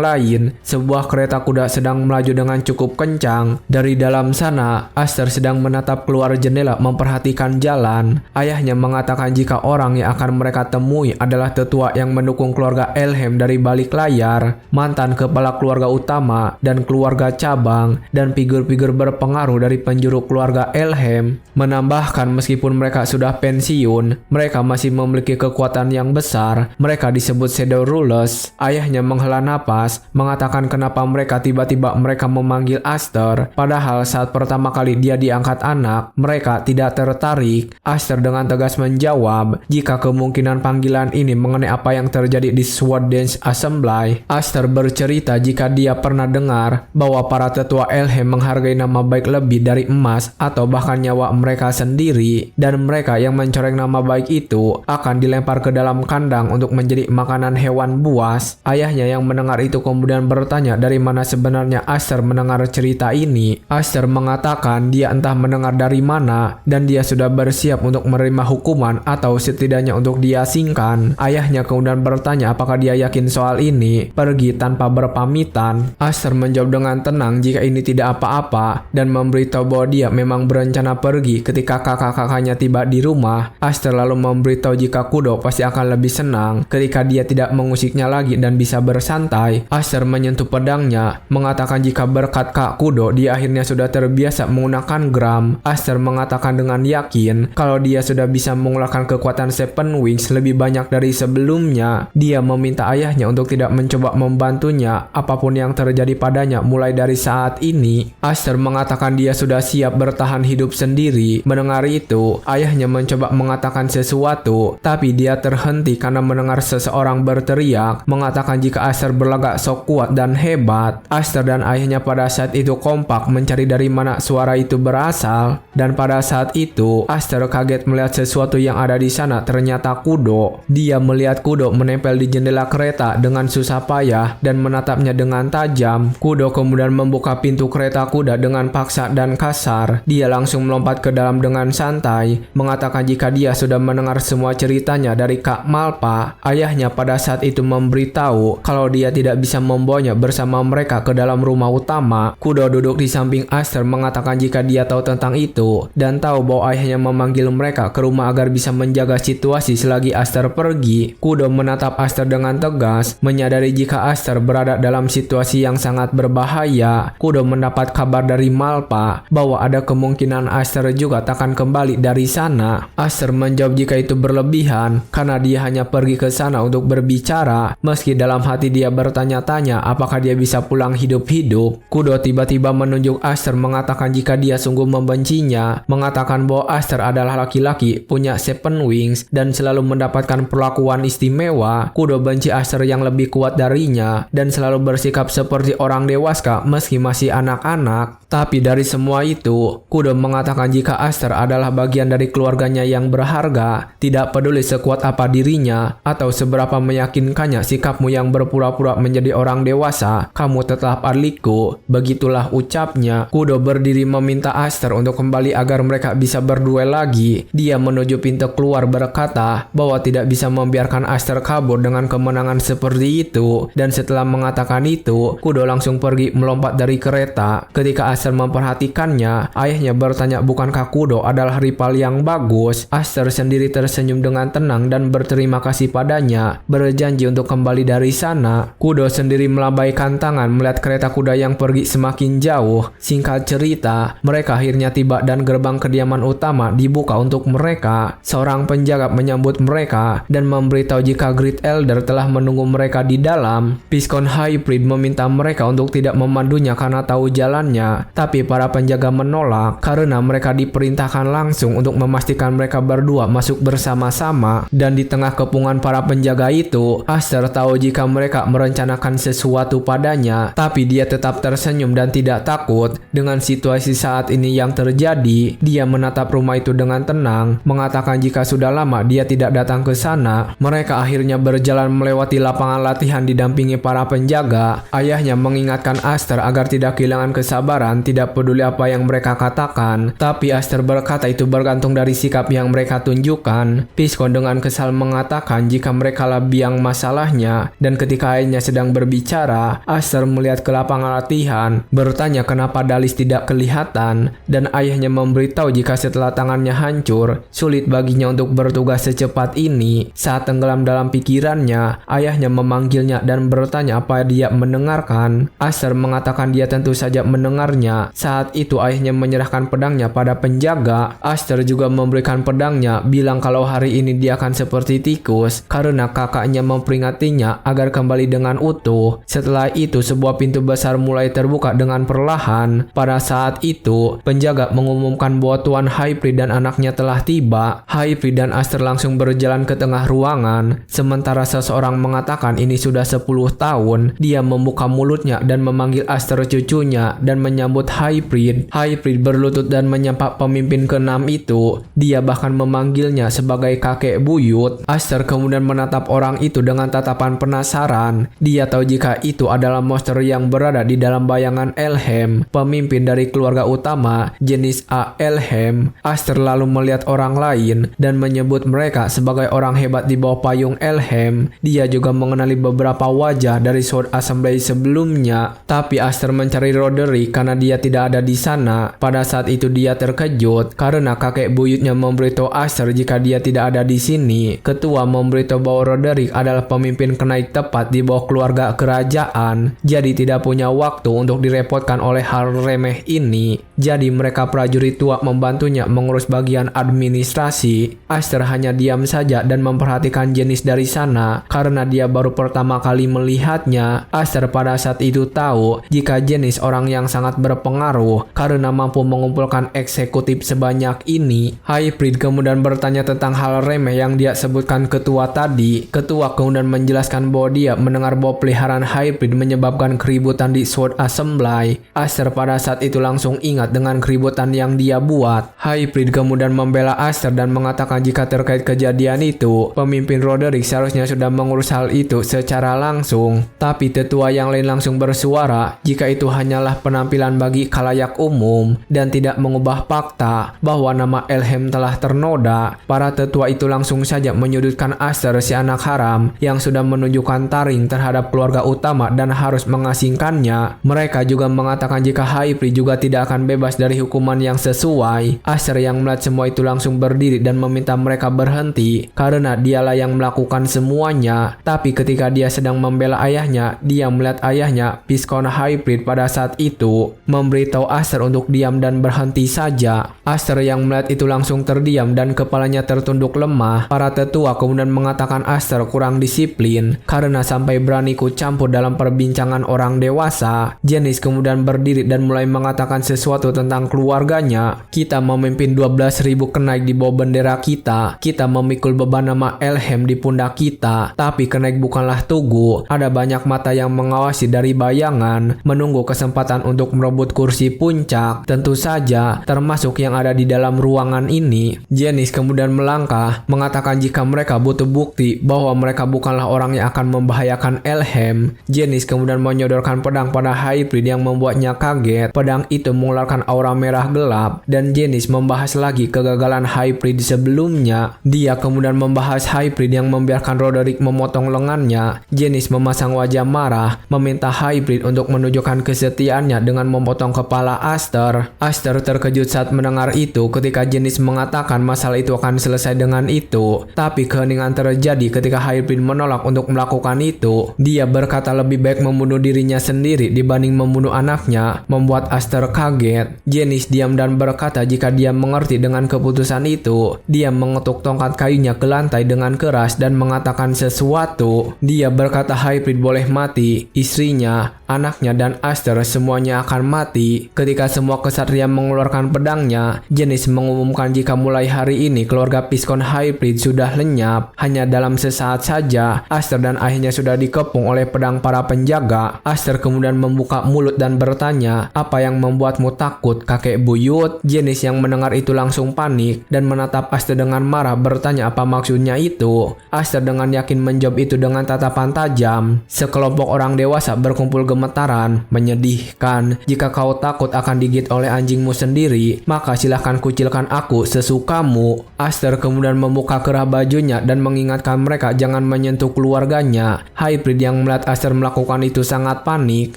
lain, sebuah kereta kuda sedang melaju dengan cukup kencang. Dari dalam sana, Aster sedang menatap keluar jendela memperhatikan jalan. Ayahnya mengatakan jika orang yang akan mereka temui adalah tetua yang mendukung keluarga Elhem dari balik layar, mantan kepala keluarga utama dan keluarga cabang, dan figur-figur berpengaruh dari penjuru keluarga Elhem. Menambahkan meskipun mereka sudah pensiun, mereka masih memiliki kekuatan yang besar. Mereka disebut Shadow Rulers. Ayahnya menghela napas, mengatakan kenapa tiba-tiba mereka memanggil Aster. Padahal saat pertama kali dia diangkat anak, mereka tidak tertarik. Aster dengan tegas menjawab jika kemungkinan panggilan ini mengenai apa yang terjadi di Sword Dance Assembly. Aster bercerita jika dia pernah dengar bahwa para tetua Elhem menghargai nama baik lebih dari emas atau bahkan nyawa mereka sendiri, dan mereka yang mencoreng nama baik itu akan dilempar ke dalam kandang untuk menjadi makanan hewan buas. Ayahnya yang mendengar itu kemudian bertanya dari mana sebenarnya Aster mendengar cerita ini. Aster mengatakan dia entah mendengar dari mana dan dia sudah bersiap untuk menerima hukuman atau setidaknya untuk diasingkan. Ayahnya kemudian bertanya apakah dia yakin soal ini. Pergi tanpa berpamitan. Aster menjawab dengan tenang jika ini tidak apa-apa dan memberitahu bahwa dia memang berencana pergi ketika kakak-kakaknya tiba di rumah. Aster lalu memberitahu jika Kudo pasti akan lebih senang ketika dia tidak mengusiknya lagi dan bisa bersantai. Aster menyentuh pedangnya, mengatakan jika berkat Kak Kudo dia akhirnya sudah terbiasa menggunakan gram. Aster mengatakan dengan yakin kalau dia sudah bisa mengeluarkan kekuatan Seven Wings lebih banyak dari sebelumnya. Dia meminta ayahnya untuk tidak mencoba membantunya apapun yang terjadi padanya mulai dari saat ini. Aster mengatakan dia sudah siap bertahan hidup sendiri. Mendengar itu, ayahnya mencoba mengatakan sesuatu, tapi dia terhenti karena mendengar seseorang berteriak, mengatakan jika Aster berlagak sok kuat dan hebat. Aster dan ayahnya pada saat itu kompak mencari dari mana suara itu berasal, dan pada saat itu Aster kaget melihat sesuatu yang ada di sana ternyata Kudo. Dia melihat Kudo menempel di jendela kereta dengan susah payah dan menatapnya dengan tajam. Kudo kemudian membuka pintu kereta kuda dengan paksa dan kasar. Dia langsung melompat ke dalam dengan santai, mengatakan jika dia sudah mendengar semua ceritanya dari Kak Malpa. Ayahnya pada saat itu memberitahu kalau dia tidak bisa membawanya bersama mereka ke dalam rumah utama. Kudo duduk di samping Aster mengatakan jika dia tahu tentang itu dan tahu bahwa ayahnya memanggil mereka ke rumah agar bisa menjaga situasi selagi Aster pergi. Kudo menatap Aster dengan tegas, menyadari jika Aster berada dalam situasi yang sangat berbahaya. Kudo mendapat kabar dari Malpa bahwa ada kemungkinan Aster juga takkan kembali dari sana. Aster menjawab jika itu berlebihan karena dia hanya pergi ke sana untuk berbicara Meski dalam hati dia bertanya-tanya apakah dia bisa pulang hidup-hidup, Kudo tiba-tiba menunjuk Aster mengatakan jika dia sungguh membencinya, mengatakan bahwa Aster adalah laki-laki, punya seven wings, dan selalu mendapatkan perlakuan istimewa. Kudo benci Aster yang lebih kuat darinya dan selalu bersikap seperti orang dewasa meski masih anak-anak. Tapi dari semua itu, Kudo mengatakan jika Aster adalah bagian dari keluarganya yang berharga, tidak peduli sekuat apa dirinya atau seberapa meyakinkannya sikapmu yang berpura-pura menjadi orang dewasa, kamu tetap adikku. Begitulah ucapnya. Kudo berdiri meminta Aster untuk kembali agar mereka bisa berduel lagi. Dia menuju pintu keluar berkata bahwa tidak bisa membiarkan Aster kabur dengan kemenangan seperti itu. Dan setelah mengatakan itu, Kudo langsung pergi melompat dari kereta. Ketika Aster memperhatikannya, ayahnya bertanya bukankah Kudo adalah rival yang bagus. Aster sendiri tersenyum dengan tenang dan berterima kasih padanya, berjanji untuk kembali dari sana. Kudo sendiri melambaikan tangan melihat kereta kuda yang pergi semakin jauh. Singkat cerita, mereka akhirnya tiba dan gerbang kediaman utama dibuka untuk mereka. Seorang penjaga menyambut mereka dan memberitahu jika Great Elder telah menunggu mereka di dalam. Piscon Hybrid meminta mereka untuk tidak memandunya karena tahu jalannya, tapi para penjaga menolak karena mereka diperintahkan langsung untuk memastikan mereka berdua masuk bersama-sama. Dan di tengah kepungan para penjaga itu, Aster tahu jika mereka merencanakan sesuatu padanya, tapi dia tetap tersenyum dan tidak takut dengan situasi saat ini yang terjadi. Dia menatap rumah itu dengan tenang, mengatakan jika sudah lama dia tidak datang ke sana. Mereka akhirnya berjalan melewati lapangan latihan didampingi para penjaga. Ayahnya mengingatkan Aster agar tidak kehilangan kesabaran, tidak peduli apa yang mereka katakan. Tapi Aster berkata itu bergantung dari sikap yang mereka tunjukkan. Piscon dengan kesal mengatakan jika mereka lah biang masalahnya. Dan ketika ayahnya sedang berbicara, Aster melihat ke lapangan latihan, bertanya kenapa Dalis tidak kelihatan. Dan ayahnya memberitahu jika setelah tangannya hancur, sulit baginya untuk bertugas secepat ini. Saat tenggelam dalam pikirannya, ayahnya memanggilnya dan bertanya apa dia mendengarkan. Aster mengatakan dia tentu saja mendengarnya. Saat itu ayahnya menyerahkan pedangnya pada penjaga. Aster juga memberikan pedangnya, bilang kalau hari ini dia akan seperti tikus karena kakaknya memperingatinya agar kembali dengan utuh. Setelah itu sebuah pintu besar mulai terbuka dengan perlahan. Pada saat itu, penjaga mengumumkan bahwa Tuan Hybrid dan anaknya telah tiba. Hybrid dan Aster langsung berjalan ke tengah ruangan. Sementara seseorang mengatakan ini sudah 10 tahun. Dia membuka mulutnya dan memanggil Aster cucunya dan menyambut Hybrid. Hybrid berlutut dan menyapa pemimpin ke-6 itu. Dia bahkan memanggilnya sebagai kakek buyut. Aster kemudian menatap orang itu dengan tatapan penasaran. Dia tahu jika itu adalah monster yang berada di dalam bayangan Elhem, pemimpin dari keluarga utama jenis A Elhem. Aster lalu melihat orang lain dan menyebut mereka sebagai orang hebat di bawah payung Elhem. Dia juga mengenali beberapa wajah dari Sword Assembly sebelumnya. Tapi Aster mencari Roderick karena dia tidak ada di sana. Pada saat itu dia terkejut karena kakek buyutnya memberitahu Aster jika dia tidak ada di sini. Ketua memberitahu bahwa Roderick adalah pemimpin kenaik tepat di bawah keluarga kerajaan, jadi tidak punya waktu untuk direpotkan oleh hal remeh ini. Jadi mereka prajurit tua membantunya mengurus bagian administrasi. Aster hanya diam saja dan memperhatikan Janice dari sana karena dia baru pertama kali melihatnya. Aster pada saat itu tahu jika Janice orang yang sangat berpengaruh karena mampu mengumpulkan eksekutif sebanyak ini. Hybrid kemudian bertanya tentang hal remeh yang dia sebutkan ketua tadi. Ketua kemudian menjelaskan bahwa dia mendengar bahwa peliharaan Hybrid menyebabkan keributan di Sword Assembly. Aster pada saat itu langsung ingat dengan keributan yang dia buat. Hybrid kemudian membela Aster dan mengatakan jika terkait kejadian itu, pemimpin Roderick seharusnya sudah mengurus hal itu secara langsung. Tapi tetua yang lain langsung bersuara jika itu hanyalah penampilan bagi khalayak umum dan tidak mengubah fakta bahwa nama Elhem telah ternoda. Para tetua itu langsung saja menyudutkan Aster si anak haram yang sudah menunjukkan taring terhadap keluarga utama dan harus mengasingkannya. Mereka juga mengatakan jika Hybrid juga tidak akan bebas dari hukuman yang sesuai. Aster yang melihat semua itu langsung berdiri dan meminta mereka berhenti karena dialah yang melakukan semuanya. Tapi ketika dia sedang membela ayahnya, dia melihat ayahnya, Piscon Hybrid pada saat itu, memberitahu Aster untuk diam dan berhenti saja. Aster yang melihat itu langsung terdiam dan kepalanya tertunduk lemah. Para tetua kemudian mengatakan Aster kurang disiplin Evelyn, karena sampai berani ku campur dalam perbincangan orang dewasa. Janice kemudian berdiri dan mulai mengatakan sesuatu tentang keluarganya. Kita memimpin 12.000 kenaik di bawah bendera kita. Kita memikul beban nama Elham di pundak kita. Tapi kenaik bukanlah tugu. Ada banyak mata yang mengawasi dari bayangan, menunggu kesempatan untuk merebut kursi puncak. Tentu saja, termasuk yang ada di dalam ruangan ini. Janice kemudian melangkah, mengatakan jika mereka butuh bukti bahwa mereka bukanlah orang yang akan membahayakan Elham. Janice kemudian menyodorkan pedang pada Hybrid yang membuatnya kaget. Pedang itu mengeluarkan aura merah gelap, dan Janice membahas lagi kegagalan Hybrid sebelumnya. Dia kemudian membahas Hybrid yang membiarkan Roderick memotong lengannya. Janice memasang wajah marah, meminta Hybrid untuk menunjukkan kesetiaannya dengan memotong kepala Aster. Aster terkejut saat mendengar itu ketika Janice mengatakan masalah itu akan selesai dengan itu. Tapi keheningan terjadi ketika Hybrid menolak untuk melakukan itu. Dia berkata lebih baik membunuh dirinya sendiri dibanding membunuh anaknya, membuat Aster kaget. Janice diam dan berkata jika dia mengerti dengan keputusan itu. Dia mengetuk tongkat kayunya ke lantai dengan keras dan mengatakan sesuatu. Dia berkata Hybrid boleh mati, istrinya, anaknya, dan Aster semuanya akan mati. Ketika semua kesatria mengeluarkan pedangnya, Janice mengumumkan jika mulai hari ini keluarga Piskon Hybrid sudah lenyap. Hanya dalam sesaat saja, Aster dan ayahnya sudah dikepung oleh pedang para penjaga. Aster kemudian membuka mulut dan bertanya, apa yang membuatmu takut, kakek buyut? Janice yang mendengar itu langsung panik dan menatap Aster dengan marah, bertanya apa maksudnya itu. Aster dengan yakin menjawab itu dengan tatapan tajam. Sekelompok orang dewasa berkumpul gemetaran. Menyedihkan. Jika kau takut akan digigit oleh anjingmu sendiri, maka silahkan kucilkan aku sesukamu. Aster kemudian membuka kerah bajunya dan mengingatkan mereka jangan menyentuh keluarganya. Hybrid yang melihat Aster melakukan itu sangat panik.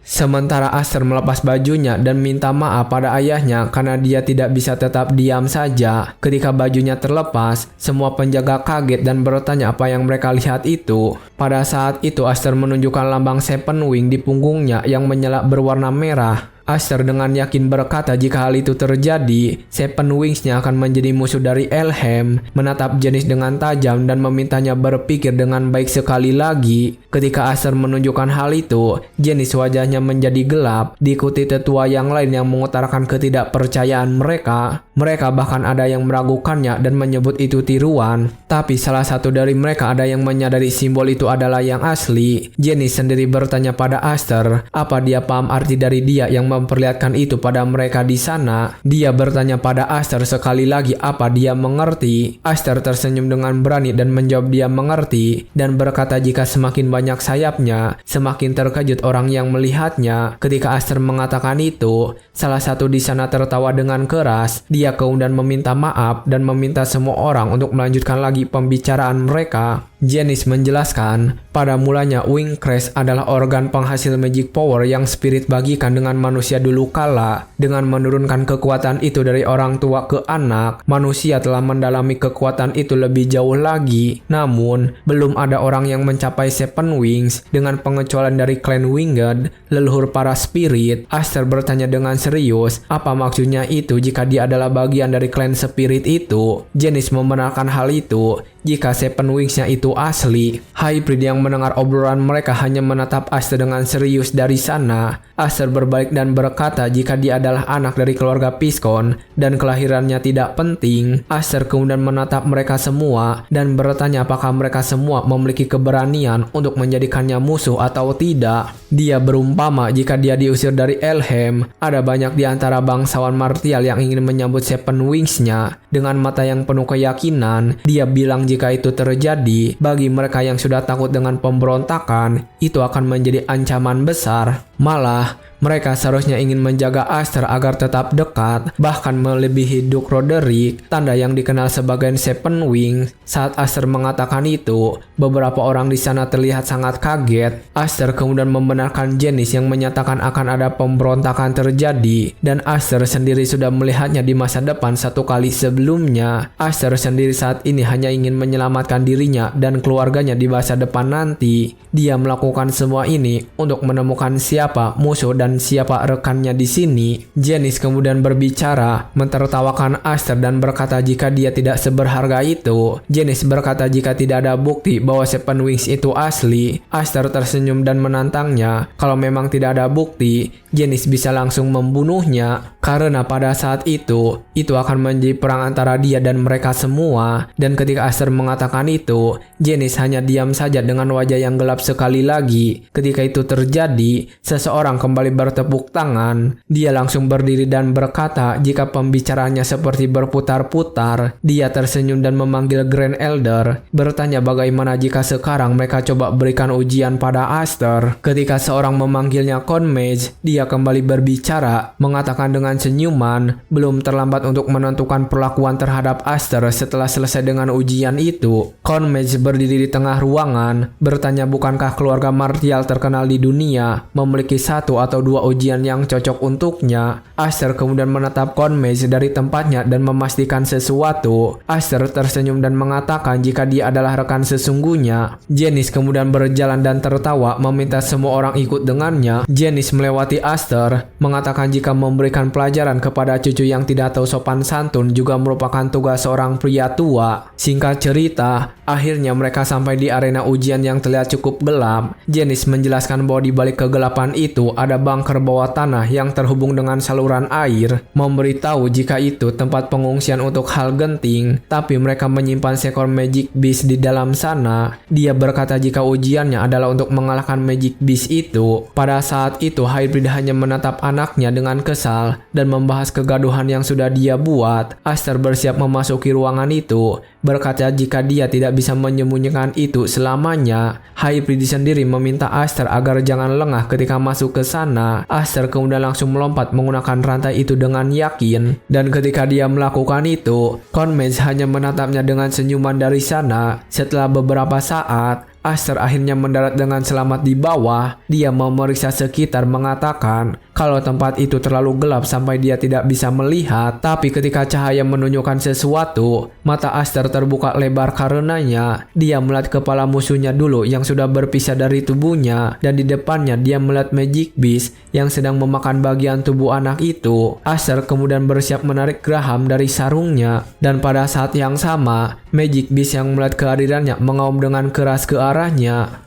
Sementara Aster melepas bajunya dan minta maaf pada ayahnya karena dia tidak bisa tetap diam saja. Ketika bajunya terlepas, semua penjaga kaget dan bertanya apa yang mereka lihat itu. Pada saat itu Aster menunjukkan lambang Seven Wing di punggungnya yang menyala berwarna merah. Aster dengan yakin berkata jika hal itu terjadi, Seven Wings-nya akan menjadi musuh dari Elham. Menatap Janice dengan tajam dan memintanya berpikir dengan baik sekali lagi. Ketika Aster menunjukkan hal itu, Janice wajahnya menjadi gelap, diikuti tetua yang lain yang mengutarakan ketidakpercayaan mereka. Mereka bahkan ada yang meragukannya dan menyebut itu tiruan. Tapi salah satu dari mereka ada yang menyadari simbol itu adalah yang asli. Janice sendiri bertanya pada Aster, apa dia paham arti dari dia yang memperlihatkan itu pada mereka di sana. Dia bertanya pada Aster sekali lagi apa dia mengerti. Aster tersenyum dengan berani dan menjawab dia mengerti dan berkata jika semakin banyak sayapnya, semakin terkejut orang yang melihatnya. Ketika Aster mengatakan itu, salah satu di sana tertawa dengan keras. Dia kemudian meminta maaf dan meminta semua orang untuk melanjutkan lagi pembicaraan mereka. Janice menjelaskan, pada mulanya Wing Crest adalah organ penghasil magic power yang spirit bagikan dengan manusia dulu kala. Dengan menurunkan kekuatan itu dari orang tua ke anak, manusia telah mendalami kekuatan itu lebih jauh lagi. Namun, belum ada orang yang mencapai Seven Wings dengan pengecualian dari klan Winged, leluhur para spirit. Aster bertanya dengan serius, apa maksudnya itu jika dia adalah bagian dari klan spirit itu? Janice membenarkan hal itu. Jika Seven Wings-nya itu asli. Hybrid yang mendengar obrolan mereka hanya menatap Aster dengan serius dari sana. Aster berbalik dan berkata jika dia adalah anak dari keluarga Piskon dan kelahirannya tidak penting. Aster kemudian menatap mereka semua dan bertanya apakah mereka semua memiliki keberanian untuk menjadikannya musuh atau tidak. Dia berumpama jika dia diusir dari Elham, ada banyak di antara bangsawan martial yang ingin menyambut Seven Wings-nya. Dengan mata yang penuh keyakinan, dia bilang jika itu terjadi, bagi mereka yang sudah takut dengan pemberontakan, itu akan menjadi ancaman besar. Malah, mereka seharusnya ingin menjaga Aster agar tetap dekat, bahkan melebihi Duke Roderick, tanda yang dikenal sebagai Seven Wings. Saat Aster mengatakan itu, beberapa orang di sana terlihat sangat kaget. Aster kemudian membenarkan Janice yang menyatakan akan ada pemberontakan terjadi, dan Aster sendiri sudah melihatnya di masa depan satu kali sebelumnya. Aster sendiri saat ini hanya ingin menyelamatkan dirinya dan keluarganya di masa depan nanti. Dia melakukan semua ini untuk menemukan siapa musuh dan dan siapa rekannya di sini. Janice kemudian berbicara, mentertawakan Aster dan berkata jika dia tidak seberharga itu. Janice berkata jika tidak ada bukti bahwa Seven Wings itu asli. Aster tersenyum dan menantangnya. Kalau memang tidak ada bukti, Janice bisa langsung membunuhnya. Karena pada saat itu akan menjadi perang antara dia dan mereka semua. Dan ketika Aster mengatakan itu, Janice hanya diam saja dengan wajah yang gelap sekali lagi. Ketika itu terjadi, seseorang kembali bertepuk tangan. Dia langsung berdiri dan berkata jika pembicaraannya seperti berputar-putar. Dia tersenyum dan memanggil Grand Elder, bertanya bagaimana jika sekarang mereka coba berikan ujian pada Aster. Ketika seorang memanggilnya Conmage, dia kembali berbicara, mengatakan dengan senyuman, belum terlambat untuk menentukan perlakuan terhadap Aster setelah selesai dengan ujian itu. Conmage berdiri di tengah ruangan, bertanya bukankah keluarga martial terkenal di dunia memiliki satu atau dua ujian yang cocok untuknya. Aster kemudian menatap Conmage dari tempatnya dan memastikan sesuatu. Aster tersenyum dan mengatakan jika dia adalah rekan sesungguhnya. Janice kemudian berjalan dan tertawa meminta semua orang ikut dengannya. Janice melewati Aster, mengatakan jika memberikan pelajaran kepada cucu yang tidak tahu sopan santun juga merupakan tugas seorang pria tua. Singkat cerita, akhirnya mereka sampai di arena ujian yang terlihat cukup gelap. Janice menjelaskan bahwa di balik kegelapan itu ada bunker bawah tanah yang terhubung dengan saluran air, memberitahu jika itu tempat pengungsian untuk hal genting, tapi mereka menyimpan seekor Magic Beast di dalam sana. Dia berkata jika ujiannya adalah untuk mengalahkan Magic Beast itu. Pada saat itu Hybrid hanya menatap anaknya dengan kesal dan membahas kegaduhan yang sudah dia buat. Aster bersiap memasuki ruangan itu, berkata jika dia tidak bisa menyembunyikan itu selamanya. Hybrid sendiri meminta Aster agar jangan lengah ketika masuk ke sana. Aster kemudian langsung melompat menggunakan rantai itu dengan yakin, dan ketika dia melakukan itu, Conmage hanya menatapnya dengan senyuman dari sana. Setelah beberapa saat, Aster akhirnya mendarat dengan selamat di bawah. Dia memeriksa sekitar, mengatakan kalau tempat itu terlalu gelap sampai dia tidak bisa melihat. Tapi ketika cahaya menunjukkan sesuatu, mata Aster terbuka lebar karenanya. Dia melihat kepala musuhnya dulu yang sudah berpisah dari tubuhnya, dan di depannya dia melihat Magic Beast yang sedang memakan bagian tubuh anak itu. Aster kemudian bersiap menarik Graham dari sarungnya, dan pada saat yang sama, Magic Beast yang melihat kehadirannya mengaum dengan keras ke arahnya.